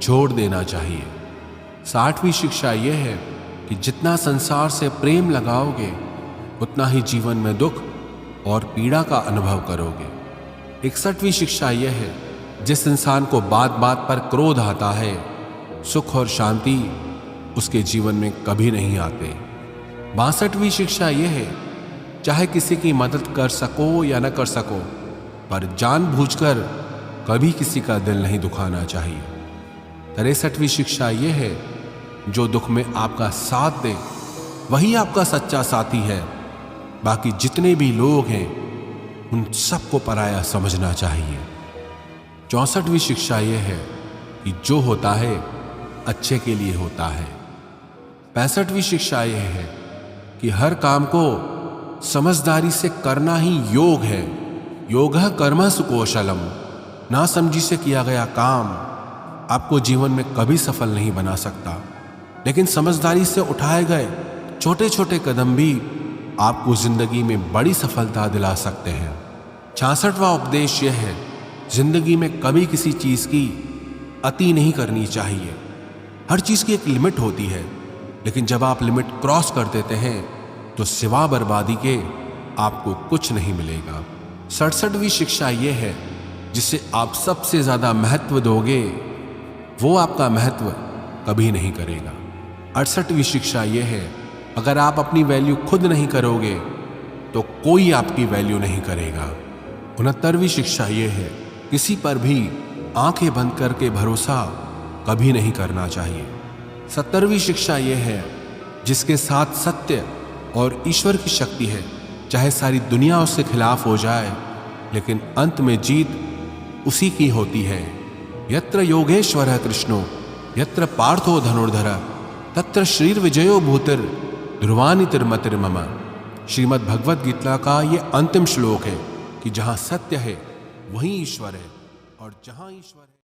[SPEAKER 2] छोड़ देना चाहिए। 60वीं शिक्षा यह है कि जितना संसार से प्रेम लगाओगे, उतना ही जीवन में दुख और पीड़ा का अनुभव करोगे। 61वीं शिक्षा यह है, जिस इंसान को बात बात पर क्रोध आता है, सुख और शांति उसके जीवन में कभी नहीं आते। 62वीं शिक्षा यह है, चाहे किसी की मदद कर सको या न कर सको, पर जानबूझकर कभी किसी का दिल नहीं दुखाना चाहिए। 63वीं शिक्षा यह है, जो दुख में आपका साथ दे वही आपका सच्चा साथी है। बाकी जितने भी लोग हैं उन सबको पराया समझना चाहिए। 64वीं शिक्षा यह है कि जो होता है अच्छे के लिए होता है। 65वीं शिक्षा यह है कि हर काम को समझदारी से करना ही योग है। योगः कर्मः सुकौशलम। नासमझी से किया गया काम आपको जीवन में कभी सफल नहीं बना सकता। लेकिन समझदारी से उठाए गए छोटे छोटे कदम भी आपको जिंदगी में बड़ी सफलता दिला सकते हैं। 66वां उपदेश यह है, जिंदगी में कभी किसी चीज की अति नहीं करनी चाहिए। हर चीज की एक लिमिट होती है, लेकिन जब आप लिमिट क्रॉस कर देते हैं तो सिवा बर्बादी के आपको कुछ नहीं मिलेगा। 67वीं शिक्षा यह है, जिसे आप सबसे ज्यादा महत्व दोगे वो आपका महत्व कभी नहीं करेगा। 68वीं शिक्षा यह है, अगर आप अपनी वैल्यू खुद नहीं करोगे तो कोई आपकी वैल्यू नहीं करेगा। 69वीं शिक्षा यह है, किसी पर भी आंखें बंद करके भरोसा कभी नहीं करना चाहिए। 70वीं शिक्षा यह है, जिसके साथ सत्य और ईश्वर की शक्ति है, चाहे सारी दुनिया उसके खिलाफ हो जाए, लेकिन अंत में जीत उसी की होती है। यत्र योगेश्वरः कृष्णो यत्र पार्थो धनुर्धर तत्र श्रीर्विजयो भूतिर ध्रुवानितिर्मतिर्मम। श्रीमद् भगवद गीता का ये अंतिम श्लोक है कि जहां सत्य है वहीं ईश्वर है, और जहां ईश्वर है